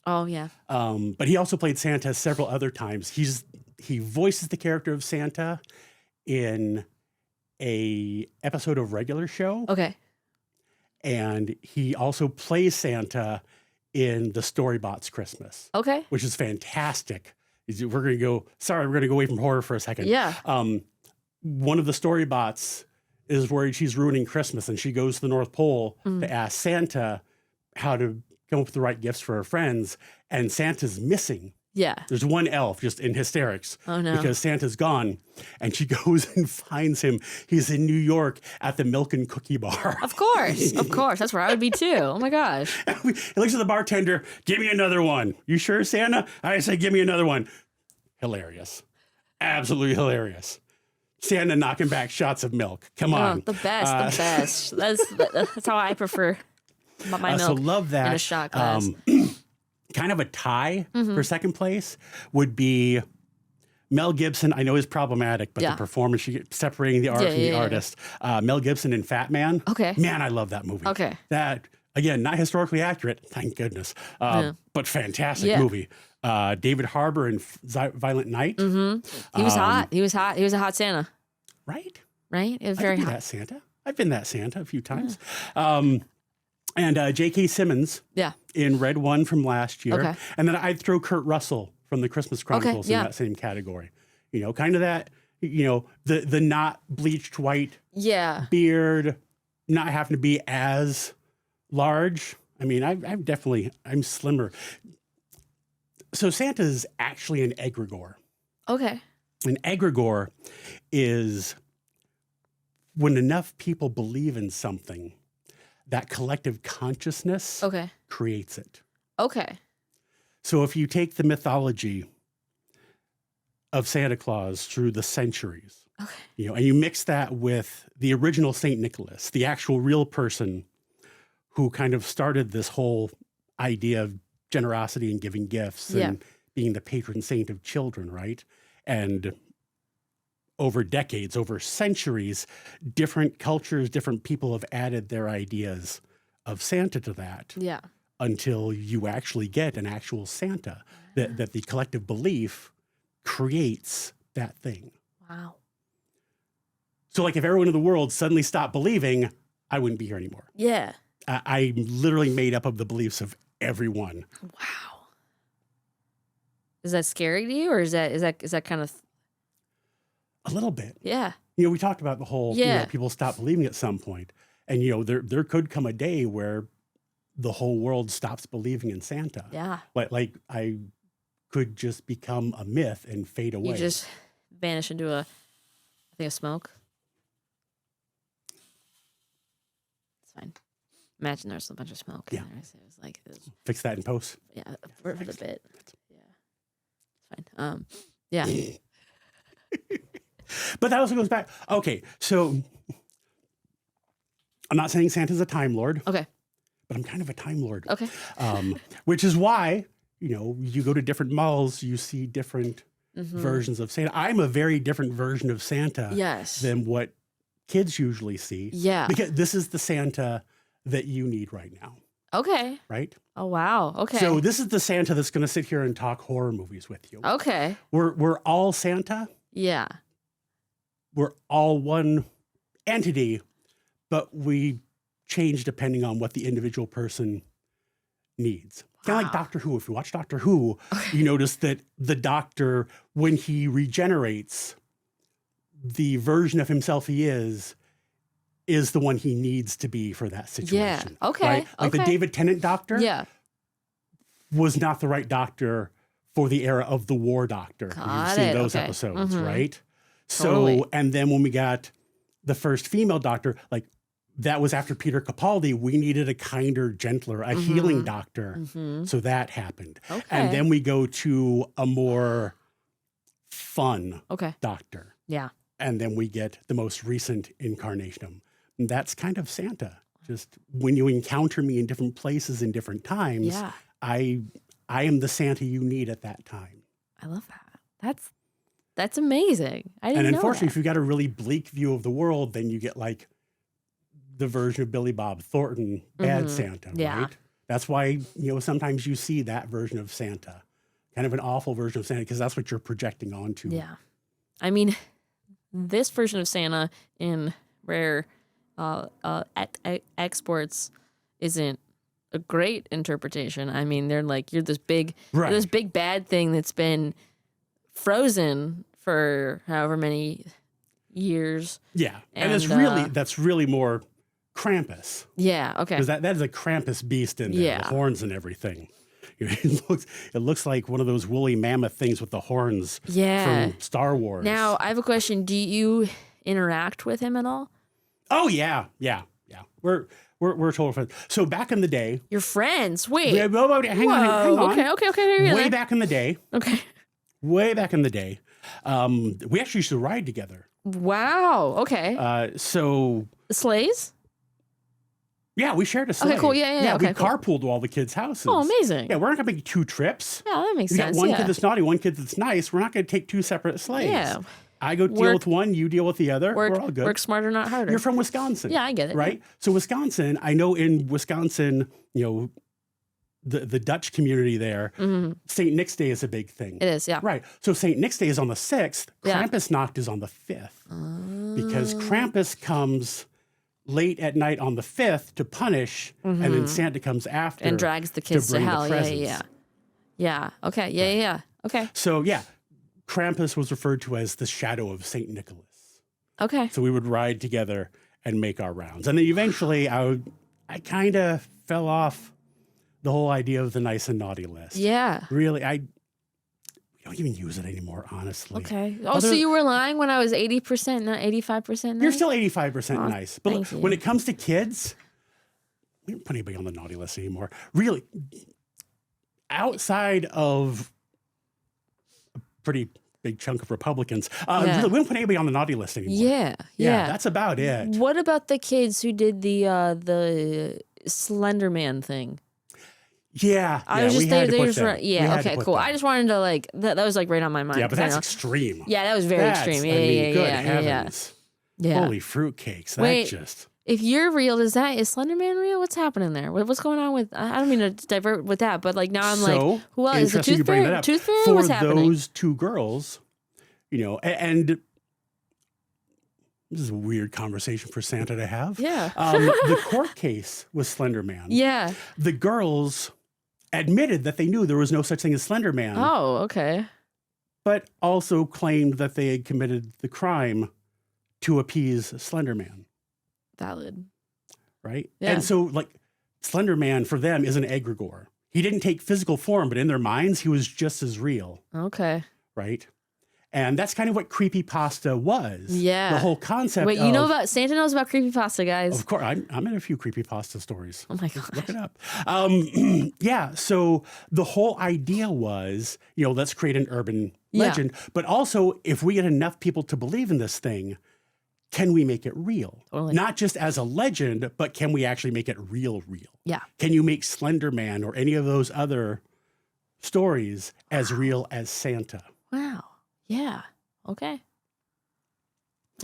Oh yeah. But he also played Santa several other times. He voices the character of Santa in a episode of Regular Show, Okay. and he also plays Santa in the Storybots Christmas, Okay. which is fantastic. We're gonna go away from horror for a second. Yeah. One of the Storybots is worried she's ruining Christmas, and she goes to the North Pole to ask Santa how to come up with the right gifts for her friends, and Santa's missing. Yeah. There's one elf just in hysterics Oh, no. because Santa's gone, and she goes and finds him. He's in New York at the Milk and Cookie Bar. Of course. Of course. That's where I would be too. Oh my gosh. He looks at the bartender. Give me another one. You sure, Santa? I say, give me another one. Hilarious. Absolutely hilarious. Santa knocking back shots of milk. Come on. Oh, the best. The best. That's how I prefer my So milk love that. in a shot glass. Kind of a tie Mm-hmm. for second place would be Mel Gibson. I know is problematic, but Yeah. the performance, separating the art from the yeah. artist. Mel Gibson in Fat Man. Okay. Man, I love that movie. Okay. That, again, not historically accurate, thank goodness, but fantastic Yeah. movie. David Harbour in Violent Night. He was hot. He was hot. He was a hot Santa, Right? right? It was I very could be hot. that Santa. I've been that Santa a few times. And J.K. Simmons Yeah. in Red One from last year. Okay. And then I'd throw Kurt Russell from the Christmas Chronicles yeah. in that same category. You know, kind of that, you know, the not bleached white Yeah. beard, not having to be as large. I mean, I'm slimmer. So Santa is actually an egregore. Okay. An egregore is when enough people believe in something, that collective consciousness Okay. creates it. Okay. So if you take the mythology of Santa Claus through the centuries, Okay. you know, and you mix that with the original Saint Nicholas, the actual real person who kind of started this whole idea of generosity and giving gifts and being the patron saint of children, right? And over decades, over centuries, different cultures, different people have added their ideas of Santa to that. Yeah. until you actually get an actual Santa, that the collective belief creates that thing. Wow. So like if everyone in the world suddenly stopped believing, I wouldn't be here anymore. Yeah. I'm literally made up of the beliefs of everyone. Wow. Is that scary to you, or is that kind of A little bit. Yeah. You know, we talked about the whole, Yeah. people stop believing at some point. And, there could come a day where the whole world stops believing in Santa. Yeah. Like I could just become a myth and fade away. You just vanish into a thing of smoke. It's fine. Imagine there's a bunch of smoke. Yeah. In there. So it was like, Fix that in post. yeah, for the bit. Yeah. It's fine. Yeah. But that also goes back. Okay, so I'm not saying Santa's a Time Lord, Okay. but I'm kind of a Time Lord. Okay. Which is why, you go to different malls, you see different versions of Santa. I'm a very different version of Santa Yes. than what kids usually see. Yeah. Because this is the Santa that you need right now, Okay. right? Oh wow. Okay. So this is the Santa that's going to sit here and talk horror movies with you. Okay. We're all Santa. Yeah. We're all one entity, but we change depending on what the individual person needs. Kind of like Doctor Who. If you watch Doctor Who, you notice that the Doctor, when he regenerates, the version of himself he is the one he needs to be for that situation. Yeah. Okay. Right? Like the Okay. David Tennant Doctor Yeah. was not the right Doctor for the era of the War Doctor. Got You've seen it. those Okay. episodes, Mhm. right? So, Totally. and then when we got the first female Doctor, like that was after Peter Capaldi, we needed a kinder, gentler, a healing Doctor. So that happened. Okay. And then we go to a more fun Okay. Doctor. Yeah. And then we get the most recent incarnation of him. And that's kind of Santa. Just when you encounter me in different places in different times, Yeah. I am the Santa you need at that time. I love that. That's amazing. I didn't And know unfortunately, that. if you've got a really bleak view of the world, then you get like the version of Billy Bob Thornton, Bad Santa, Yeah. right? That's why, sometimes you see that version of Santa, kind of an awful version of Santa, because that's what you're projecting onto. Yeah. I mean, this version of Santa in rare exports isn't a great interpretation. I mean, they're like, you're this big, Right. this big bad thing that's been frozen for however many years. Yeah. And, And, that's really more Krampus, Yeah. Okay. because that is a Krampus beast in there, Yeah. the horns and everything. It looks like one of those woolly mammoth things with the horns Yeah. from Star Wars. Now, I have a question. Do you interact with him at all? Oh yeah. We're total friends. So back in the day, Your friends? Wait. hang on. Okay. Way back in the day, Okay. we actually used to ride together. Wow. Okay. So Sleighs? yeah, we shared a sleigh. cool. Yeah, we okay, cool. carpooled to all the kids' houses. Oh, amazing. Yeah, we're not gonna make 2 trips. Yeah, that makes We got sense. one yeah. kid that's naughty, one kid that's nice. We're not gonna take 2 separate sleighs. Yeah. I go deal Work- with one, you deal with the other. work, We're all good. work smarter, not harder. You're from Wisconsin. Yeah, I get it. Right? So Wisconsin, I know in Wisconsin, the Dutch community there, St. Nick's Day is a big thing. It is, yeah. Right. So St. Nick's Day is on the 6th. Yeah. Krampusnacht is on the 5th. Because Krampus comes late at night on the 5th to punish, and then Santa comes after. And drags the kids to bring the hell. Yeah. presents. Yeah. Okay. Yeah. Okay. So yeah, Krampus was referred to as the shadow of St. Nicholas. Okay. So we would ride together and make our rounds. And then eventually I kind of fell off the whole idea of the nice and naughty list. Yeah. Really, we don't even use it anymore, honestly. Okay. Oh, so you were lying when I was 80%, not 85% nice? You're still 85% nice. But thank you. when it comes to kids, we don't put anybody on the naughty list anymore. Really, outside of a pretty big chunk of Republicans, really, we don't put anybody on the naughty list anymore. Yeah. That's about it. What about the kids who did the Slender Man thing? Yeah, I was we just had to they put just that. were, We yeah, had to okay, put cool. that. I just wanted to like that was like right on my mind. Yeah, but 'cause I that's know- extreme. Yeah, that was very That's- extreme. I mean, good Yeah. heavens. Yeah. Holy fruitcakes. That Wait. just... if you're real, is Slender Man real? What's happening there? What's going on with? I don't mean to divert with that, but like now I'm like, who else? Is the interesting you bring that up. Tooth Fairy? For What's happening? those two girls, and this is a weird conversation for Santa to have. Yeah. The court case was Slender Man. Yeah. The girls admitted that they knew there was no such thing as Slender Man. Oh, okay. But also claimed that they had committed the crime to appease Slender Man. Valid. Right? Yeah. And so, like, Slender Man for them is an egregore. He didn't take physical form, but in their minds, he was just as real. Okay. Right? And that's kind of what creepypasta was. Yeah. The whole concept Wait, you know about Santa knows about creepypasta, guys. Of course, I'm in a few creepypasta stories. Oh my god. Look it up. Yeah, so the whole idea was, let's create an urban legend. But also, if we get enough people to believe in this thing, can we make it real? Totally. Not just as a legend, but can we actually make it real? Yeah. Can you make Slender Man or any of those other stories as real as Santa? Wow. Yeah. Okay.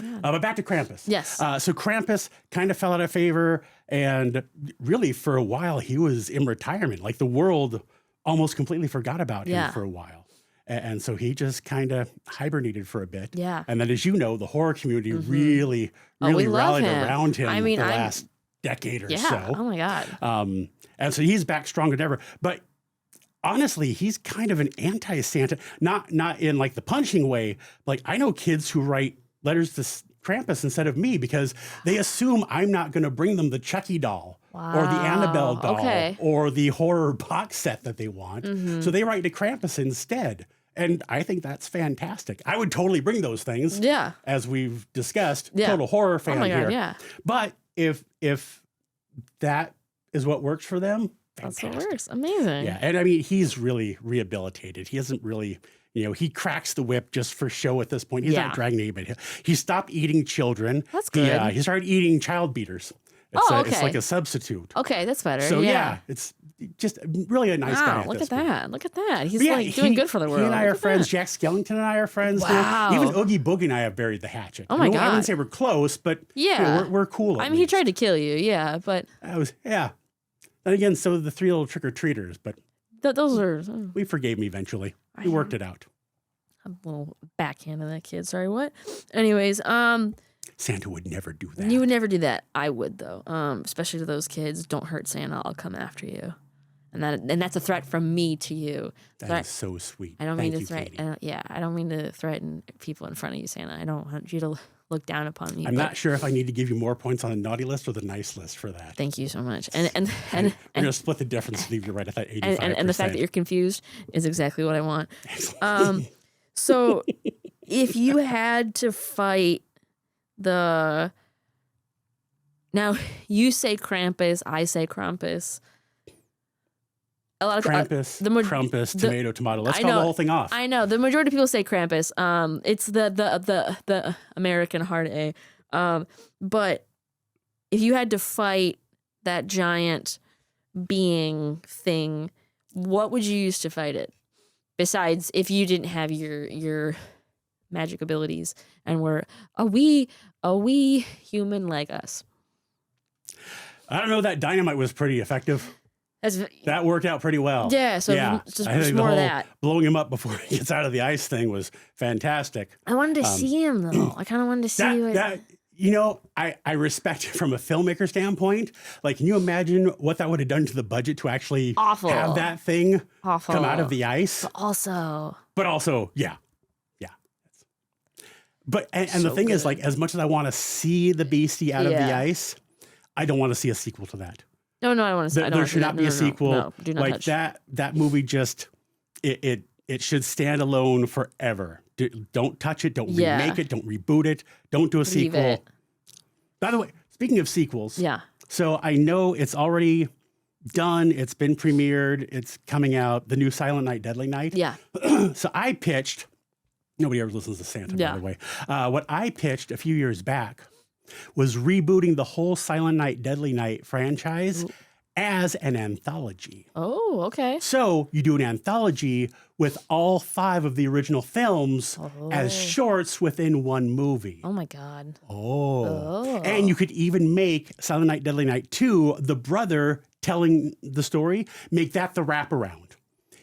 Yeah. But back to Krampus. Yes. So Krampus kind of fell out of favor, and really for a while he was in retirement. Like the world almost completely forgot about him for a while. And so he just kind of hibernated for a bit. Yeah. And then, as you know, the horror community really rallied around him the last decade or so. Oh, my God. And so he's back stronger than ever. But honestly, he's kind of an anti-Santa, not in like the punching way. Like I know kids who write letters to Krampus instead of me because they assume I'm not going to bring them the Chucky doll or the Annabelle doll or the horror box set that they want. So they write to Krampus instead. And I think that's fantastic. I would totally bring those things. Yeah. As we've discussed, total horror fan here. Yeah. But if that is what works for them, fantastic. That's what works. Amazing. Yeah, and I mean, he's really rehabilitated. He hasn't really, he cracks the whip just for show at this point. He's not dragging anybody. He stopped eating children. That's good. He started eating child beaters. It's like a substitute. Okay, that's better. So yeah, it's just really a nice guy. Look at that. Look at that. He's doing good for the world. He and I are friends. Jack Skellington and I are friends. Wow. Even Oogie Boogie and I have buried the hatchet. Oh my God. I wouldn't say we're close, but we're cool. I mean, he tried to kill you, but And again, so did the three little trick-or-treaters, but those are we forgave him eventually. We worked it out. I'm a little backhand of that kid. Sorry, what? Anyways, Santa would never do that. You would never do that. I would though. Especially to those kids. Don't hurt Santa. I'll come after you. And that's a threat from me to you. That is so sweet. I don't mean to threaten. I don't mean to threaten people in front of you, Santa. I don't want you to look down upon me. I'm not sure if I need to give you more points on the naughty list or the nice list for that. Thank you so much. And we're gonna split the difference. Leave you right at that 85%. And the fact that you're confused is exactly what I want. So if you had to fight now you say Krampus, I say Krampus. A lot of Krampus, tomato. Let's call the whole thing off. I know the majority of people say Krampus. It's the American hard A. But if you had to fight that giant being thing, what would you use to fight it? Besides, if you didn't have your magic abilities and were a wee human like us. I don't know. That dynamite was pretty effective. That worked out pretty well. Yeah, so just I think more the of whole that. Blowing him up before he gets out of the ice thing was fantastic. I wanted to see him though. I kind of wanted to see I respect it from a filmmaker standpoint. Like, can you imagine what that would have done to the budget to actually have that thing come out of the ice? But also, yeah. But and the thing is, like, as much as I want to see the beastie out of the ice, I don't want to see a sequel to that. No, I don't want to see. There should not be a sequel. No, do not like touch. That movie just it should stand alone forever. Don't touch it. Don't remake it. Don't reboot it. Don't do a sequel. By the way, speaking of sequels, so I know it's already done. It's been premiered. It's coming out. The new Silent Night, Deadly Night. Yeah. So I pitched. Nobody ever listens to Santa, by the way. What I pitched a few years back was rebooting the whole Silent Night, Deadly Night franchise as an anthology. Oh, okay. So you do an anthology with all 5 of the original films as shorts within one movie. Oh my God. Oh. And you could even make Silent Night, Deadly Night 2, the brother telling the story, make that the wraparound.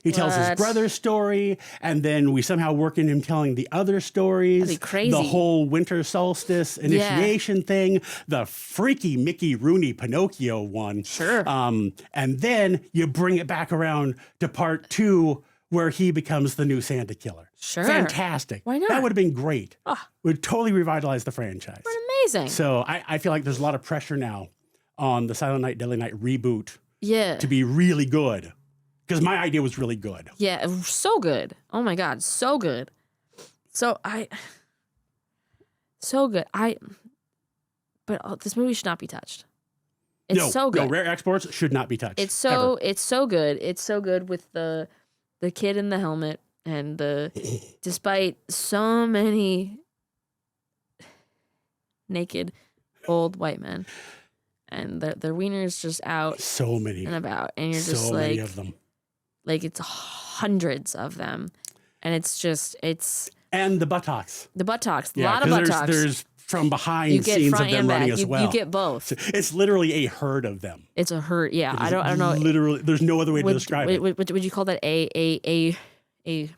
He tells his brother's story, and then we somehow work in him telling the other stories. That'd be crazy. The whole winter solstice initiation thing, the freaky Mickey Rooney Pinocchio one. Sure. And then you bring it back around to part 2, where he becomes the new Santa killer. Sure. Fantastic. Why not? That would have been great. Would totally revitalize the franchise. Amazing. So I feel like there's a lot of pressure now on the Silent Night, Deadly Night reboot Yeah. to be really good. Because my idea was really good. Yeah, so good. Oh my God, so good. So good. But this movie should not be touched. It's so good. No, rare exports should not be touched. It's so good. It's so good with the kid in the helmet and despite so many naked old white men and their wiener's just out so many and about, and you're just so like many of them. Like it's hundreds of them, and it's and the buttocks. A lot of buttocks. There's from behind you get scenes front of them and running back. as well. You get both. So it's literally a herd of them. It's a herd. Yeah, I don't know. Literally, there's no other way to describe it. Would you call that a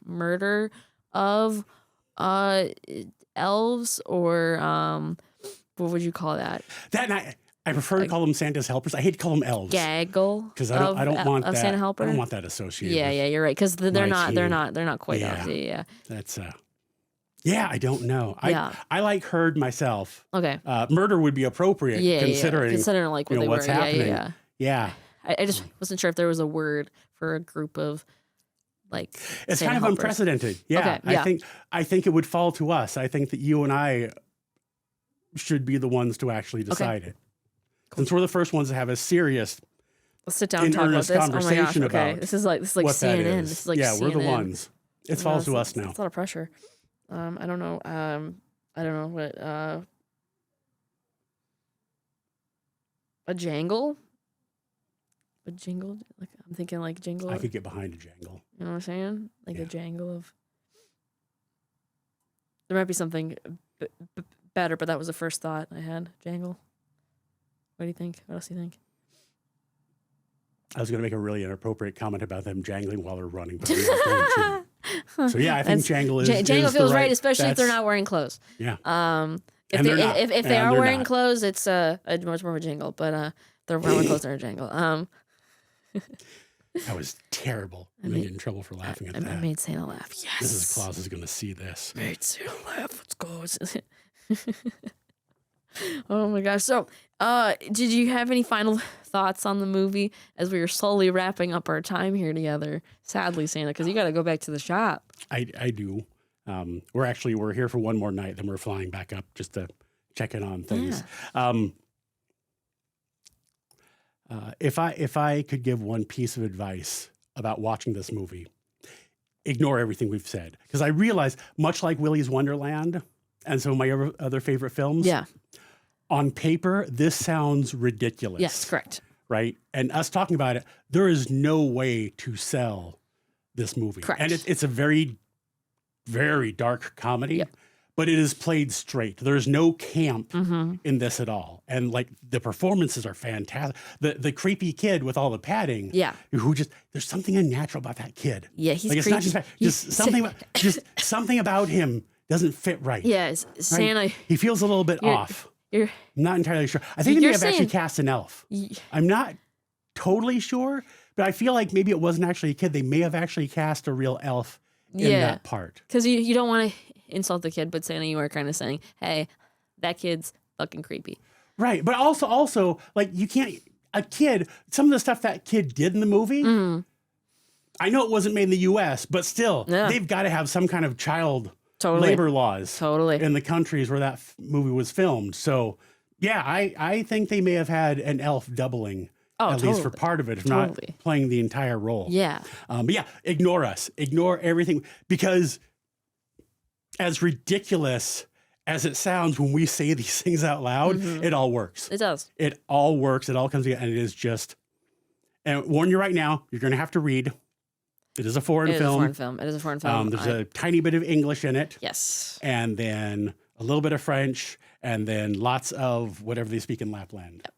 murder of elves, or what would you call that? I prefer to call them Santa's helpers. I hate to call them elves. Gaggle. Because I don't want that. Santa helper. I don't want that associated. Yeah, you're right. Because they're not quite elves. Yeah. That's I don't know. I like herd myself. Okay. Murder would be appropriate considering like what they what's were. happening. Yeah. I just wasn't sure if there was a word for a group of like. It's Santa kind of helpers. unprecedented. Yeah. Okay, I think it would fall to us. I think that you and I should be the ones to actually decide it. Since we're the first ones to have a serious, let's sit down and talk about this. Conversation oh my gosh, okay. about This is like CNN. This is like CNN. we're the ones. It falls to us now. It's a lot of pressure. I don't know. I don't know what a jangle. A jingle. Like I'm thinking like jingle. I could get behind a jangle. You know what I'm saying? Like a jangle of. There might be something better, but that was the first thought I had. Jangle. What do you think? What else do you think? I was going to make a really inappropriate comment about them jangling while they're running, but I'm not going to. So I think jangle is jangle is feels the right, especially if they're not wearing clothes. Yeah. If they are wearing clothes, it's much more of a jingle. But they're wearing clothes, they're a jangle. That was terrible. I'm going to get in trouble for laughing at that. I made Santa laugh. Yes. Mrs. Claus is going to see this. Made Santa laugh. Let's go. Oh my gosh. So, did you have any final thoughts on the movie as we were slowly wrapping up our time here together? Sadly, Santa, because you got to go back to the shop. I do. We're here for one more night, then we're flying back up just to check in on things. Yeah. If I could give one piece of advice about watching this movie, ignore everything we've said, because I realize, much like Willy's Wonderland and some of my other favorite films, on paper, this sounds ridiculous. Yes, correct. Right? And us talking about it, there is no way to sell this movie. Correct. And it's a very, very dark comedy, but it is played straight. There's no camp in this at all. And like the performances are fantastic. The creepy kid with all the padding, who just, there's something unnatural about that kid. Yeah, he's like, creepy. It's not just something about him doesn't fit right. Yeah, Santa. Right? He feels a little bit off. I'm not entirely sure. I think they may have actually cast an elf. I'm not totally sure, but I feel like maybe it wasn't actually a kid. They may have actually cast a real elf in that part. Because you don't want to insult the kid, but Santa, you are kind of saying, hey, that kid's fucking creepy. Right. But also like you can't, a kid, some of the stuff that kid did in the movie, I know it wasn't made in the US, but still, they've got to have some kind of child labor laws in the countries where that movie was filmed. So, yeah, I think they may have had an elf doubling, at least for part of it, if not playing the entire role. Yeah. But yeah, ignore us. Ignore everything. Because as ridiculous as it sounds when we say these things out loud, it all works. It does. It all works. It all comes together. And it is just And warn you right now, you're going to have to read. It is a foreign film. It is a foreign film. There's a tiny bit of English in it. Yes. And then a little bit of French, and then lots of whatever they speak in Lapland.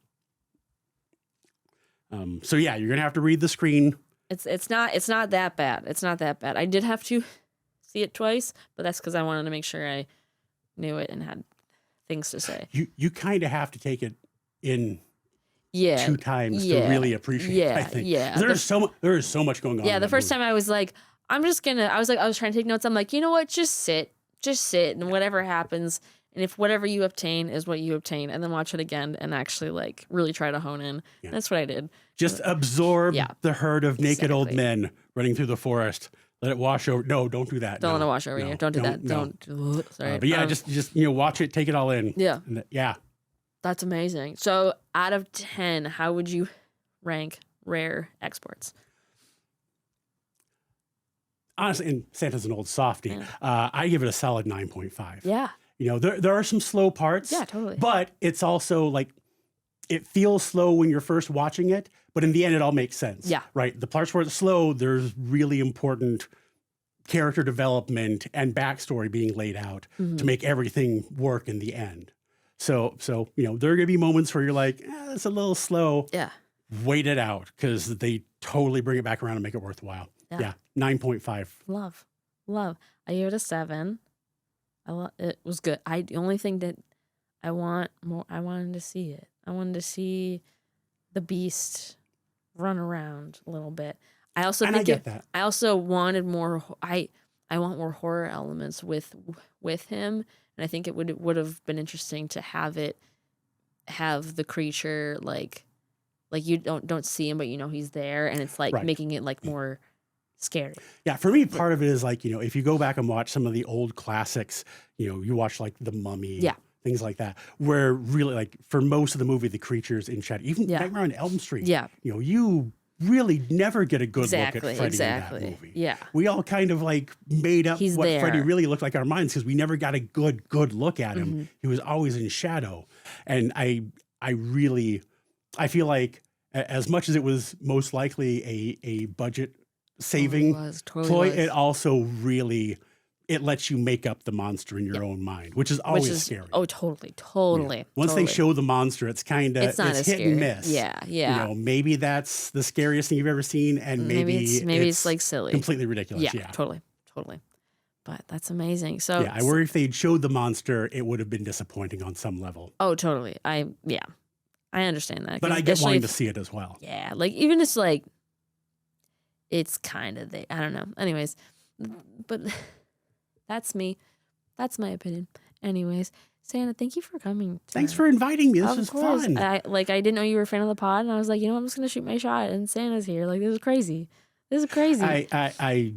Yep. So yeah, you're going to have to read the screen. It's not that bad. It's not that bad. I did have to see it twice, but that's because I wanted to make sure I knew it and had things to say. You kind of have to take it in 2 times to really appreciate it, I think. There is so much going on. Yeah, the first time I was like, I was trying to take notes. I'm like, you know what? Just sit, and whatever happens, and if whatever you obtain is what you obtain, and then watch it again and actually like really try to hone in. Yeah. That's what I did. Just absorb the herd of naked old men running through the forest. Let it wash over. No, don't do that. Don't let it wash over you. Don't do that. No. Don't. Sorry. But yeah, just watch it, take it all in. Yeah. Yeah. That's amazing. So out of 10, how would you rank rare exports? Honestly, and Santa's an old softie. Yeah. I give it a solid 9.5. Yeah. There are some slow parts. Yeah, totally. But it's also like, it feels slow when you're first watching it, but in the end, it all makes sense. Yeah. Right. The parts where it's slow, there's really important character development and backstory being laid out to make everything work in the end. So there are going to be moments where you're like, it's a little slow. Yeah. Wait it out, because they totally bring it back around and make it worthwhile. Yeah. 9.5. Love. I gave it a 7. It was good. The only thing that I wanted to see it. I wanted to see the beast run around a little bit. I also wanted more. I want more horror elements with him, and I think it would have been interesting to have the creature like you don't see him, but you know he's there, and it's like making it like more scary. Yeah, for me, part of it is like, if you go back and watch some of the old classics, you watch like The Mummy. Yeah. Things like that, where really, like, for most of the movie, the creatures in shadow, even Nightmare on Elm Street, you really never get a good look at Freddy in that movie. Yeah. We all kind of like made up what Freddy really looked like in our minds, because we never got a good look at him. He was always in shadow. And I feel like, as much as it was most likely a budget saving ploy, it also really, it lets you make up the monster in your own mind, which is always scary. Oh, totally. Yeah. Once they show the monster, it's kind of, it's hit and miss. Yeah. Maybe that's the scariest thing you've ever seen, and maybe it's like silly, completely ridiculous. Yeah, totally. But that's amazing. So I worry if they'd showed the monster, it would have been disappointing on some level. Oh, totally. I understand that. But I get wanting to see it as well. Yeah, like even it's like, it's kind of I don't know. Anyways, but. That's me. That's my opinion. Anyways, Santa, thank you for coming. Thanks for inviting me. This was fun. I didn't know you were a fan of the pod, and I was like, I'm just gonna shoot my shot, and Santa's here. Like, this is crazy. I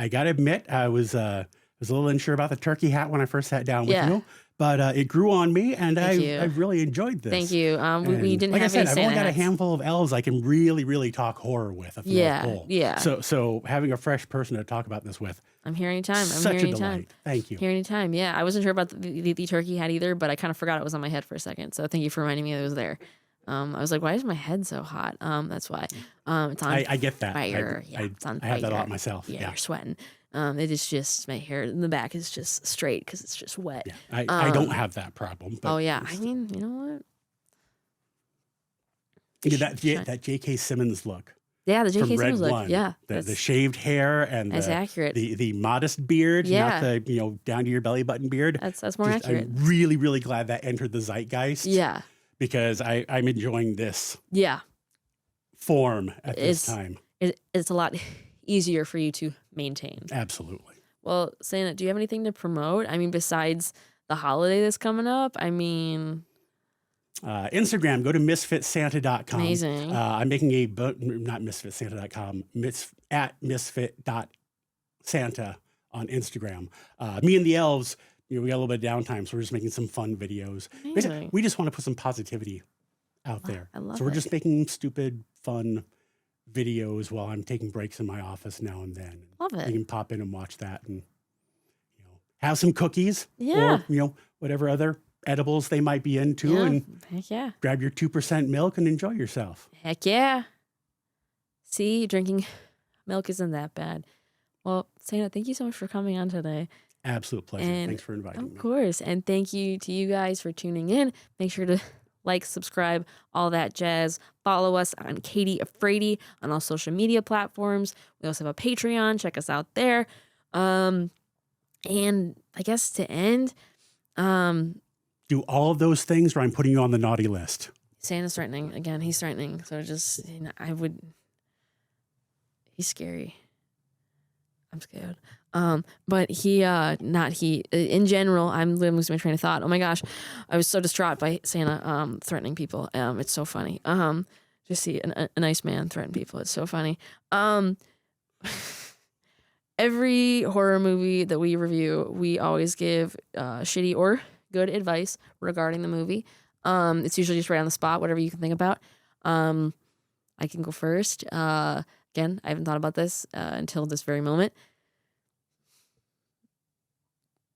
gotta admit, I was a little unsure about the turkey hat when I first sat down with you, but it grew on me, and I really enjoyed this. Thank you. We didn't like have I said, any I've Santa only got a hats. handful of elves I can really talk horror with. Yeah. So having a fresh person to talk about this with, I'm here anytime. Such a delight. Thank you. Here anytime. Yeah, I wasn't sure about the turkey hat either, but I kind of forgot it was on my head for a second. So thank you for reminding me it was there. I was like, why is my head so hot? That's why. It's on. I get that. Fire. It's on fire. I have that a lot myself. Yeah, you're sweating. It is just my hair in the back is just straight because it's just wet. Yeah, I don't have that problem. But I mean, you know what? That J.K. Simmons look. Yeah, the J.K. Simmons look. Yeah, the shaved hair and that's accurate. The modest beard, not the down to your belly button beard. That's more accurate. I'm really glad that entered the zeitgeist. Yeah, because I'm enjoying this. Form at this time. It's a lot easier for you to maintain. Absolutely. Well, Santa, do you have anything to promote? I mean, besides the holiday that's coming up? I mean, Instagram, go to misfitsanta.com. Amazing. I'm making not misfitsanta.com, at misfit.santa on Instagram. Me and the elves, we got a little bit of downtime, so we're just making some fun videos. Amazing. We just want to put some positivity out there. I love so we're just making stupid, fun videos while I'm taking breaks in my office now and then. Love it. You can pop in and watch that, and have some cookies, or whatever other edibles they might be into, and heck yeah, grab your 2% milk and enjoy yourself. Heck yeah. See, drinking milk isn't that bad. Well, Santa, thank you so much for coming on today. Absolute pleasure. And Thanks for inviting me. Of course. And thank you to you guys for tuning in. Make sure to like, subscribe, all that jazz. Follow us on Katie Afraidy on all social media platforms. We also have a Patreon. Check us out there. And I guess to end, Do all of those things, or I'm putting you on the naughty list. Santa's threatening. Again, he's threatening. So just, you know, he's scary. I'm scared. But in general, I'm losing my train of thought. Oh my gosh. I was so distraught by Santa, threatening people. It's so funny. Just see a nice man threaten people. It's so funny. Every horror movie that we review, we always give, shitty or good advice regarding the movie. It's usually just right on the spot, whatever you can think about. I can go first. Again, I haven't thought about this, until this very moment.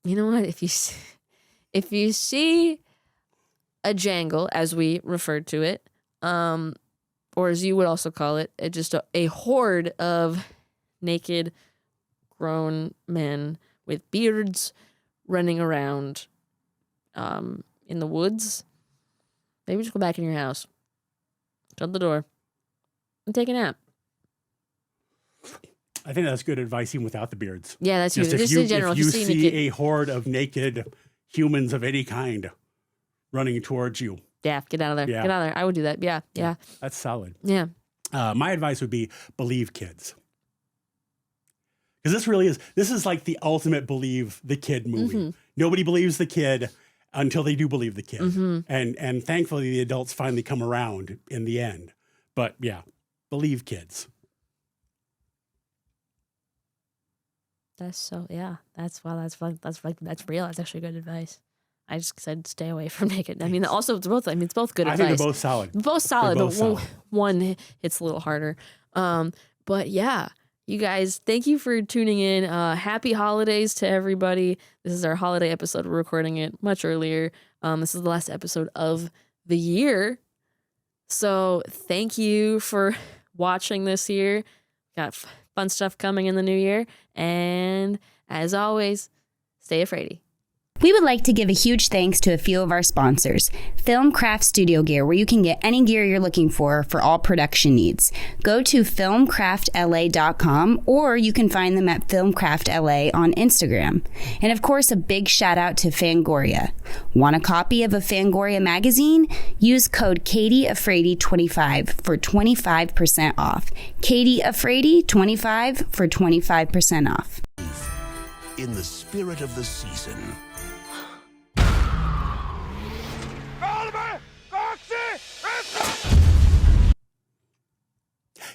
You know what? If you see a jangle, as we referred to it, or as you would also call it, just a horde of naked, grown men with beards running around in the woods, maybe just go back in your house, shut the door, and take a nap. I think that's good advice even without the beards. Yeah, that's just in general. If you see a horde of naked humans of any kind running towards you. Yeah, get out of there. Yeah. Get out of there. I would do that. Yeah. That's solid. Yeah. My advice would be believe kids. Because this is like the ultimate believe the kid movie. Mm-hmm. Nobody believes the kid until they do believe the kid. Mm-hmm. And thankfully the adults finally come around in the end. But yeah, believe kids. That's real. That's actually good advice. I just said stay away from naked. I mean, also it's both good advice. I think they're both solid. Both solid, They're both but solid. one hits a little harder. But yeah, you guys, thank you for tuning in. Happy holidays to everybody. This is our holiday episode. We're recording it much earlier. This is the last episode of the year. So thank you for watching this year. Got fun stuff coming in the new year. And as always, stay afraidy. We would like to give a huge thanks to a few of our sponsors. Filmcraft Studio Gear, where you can get any gear you're looking for all production needs. Go to filmcraftla.com, or you can find them at filmcraftla on Instagram. And of course, a big shout out to Fangoria. Want a copy of a Fangoria magazine? Use code Katie Afraidy 25 for 25% off. Katie Afraidy 25 for 25% off. In the spirit of the season.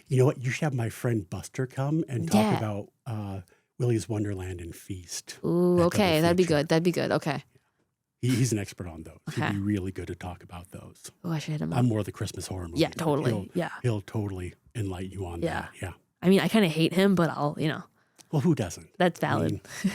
You know what? You should have my friend Buster come and talk about Willy's Wonderland and Feast. Ooh, okay. That'd be good. Okay. He's an expert on those. Okay. He'd be really good to talk about those. Oh, I should hit him up. I'm more of the Christmas horror movie. Yeah, totally. He'll totally enlighten you on that. Yeah. I mean, I kind of hate him, but I'll, Well, who doesn't? that's valid. I mean,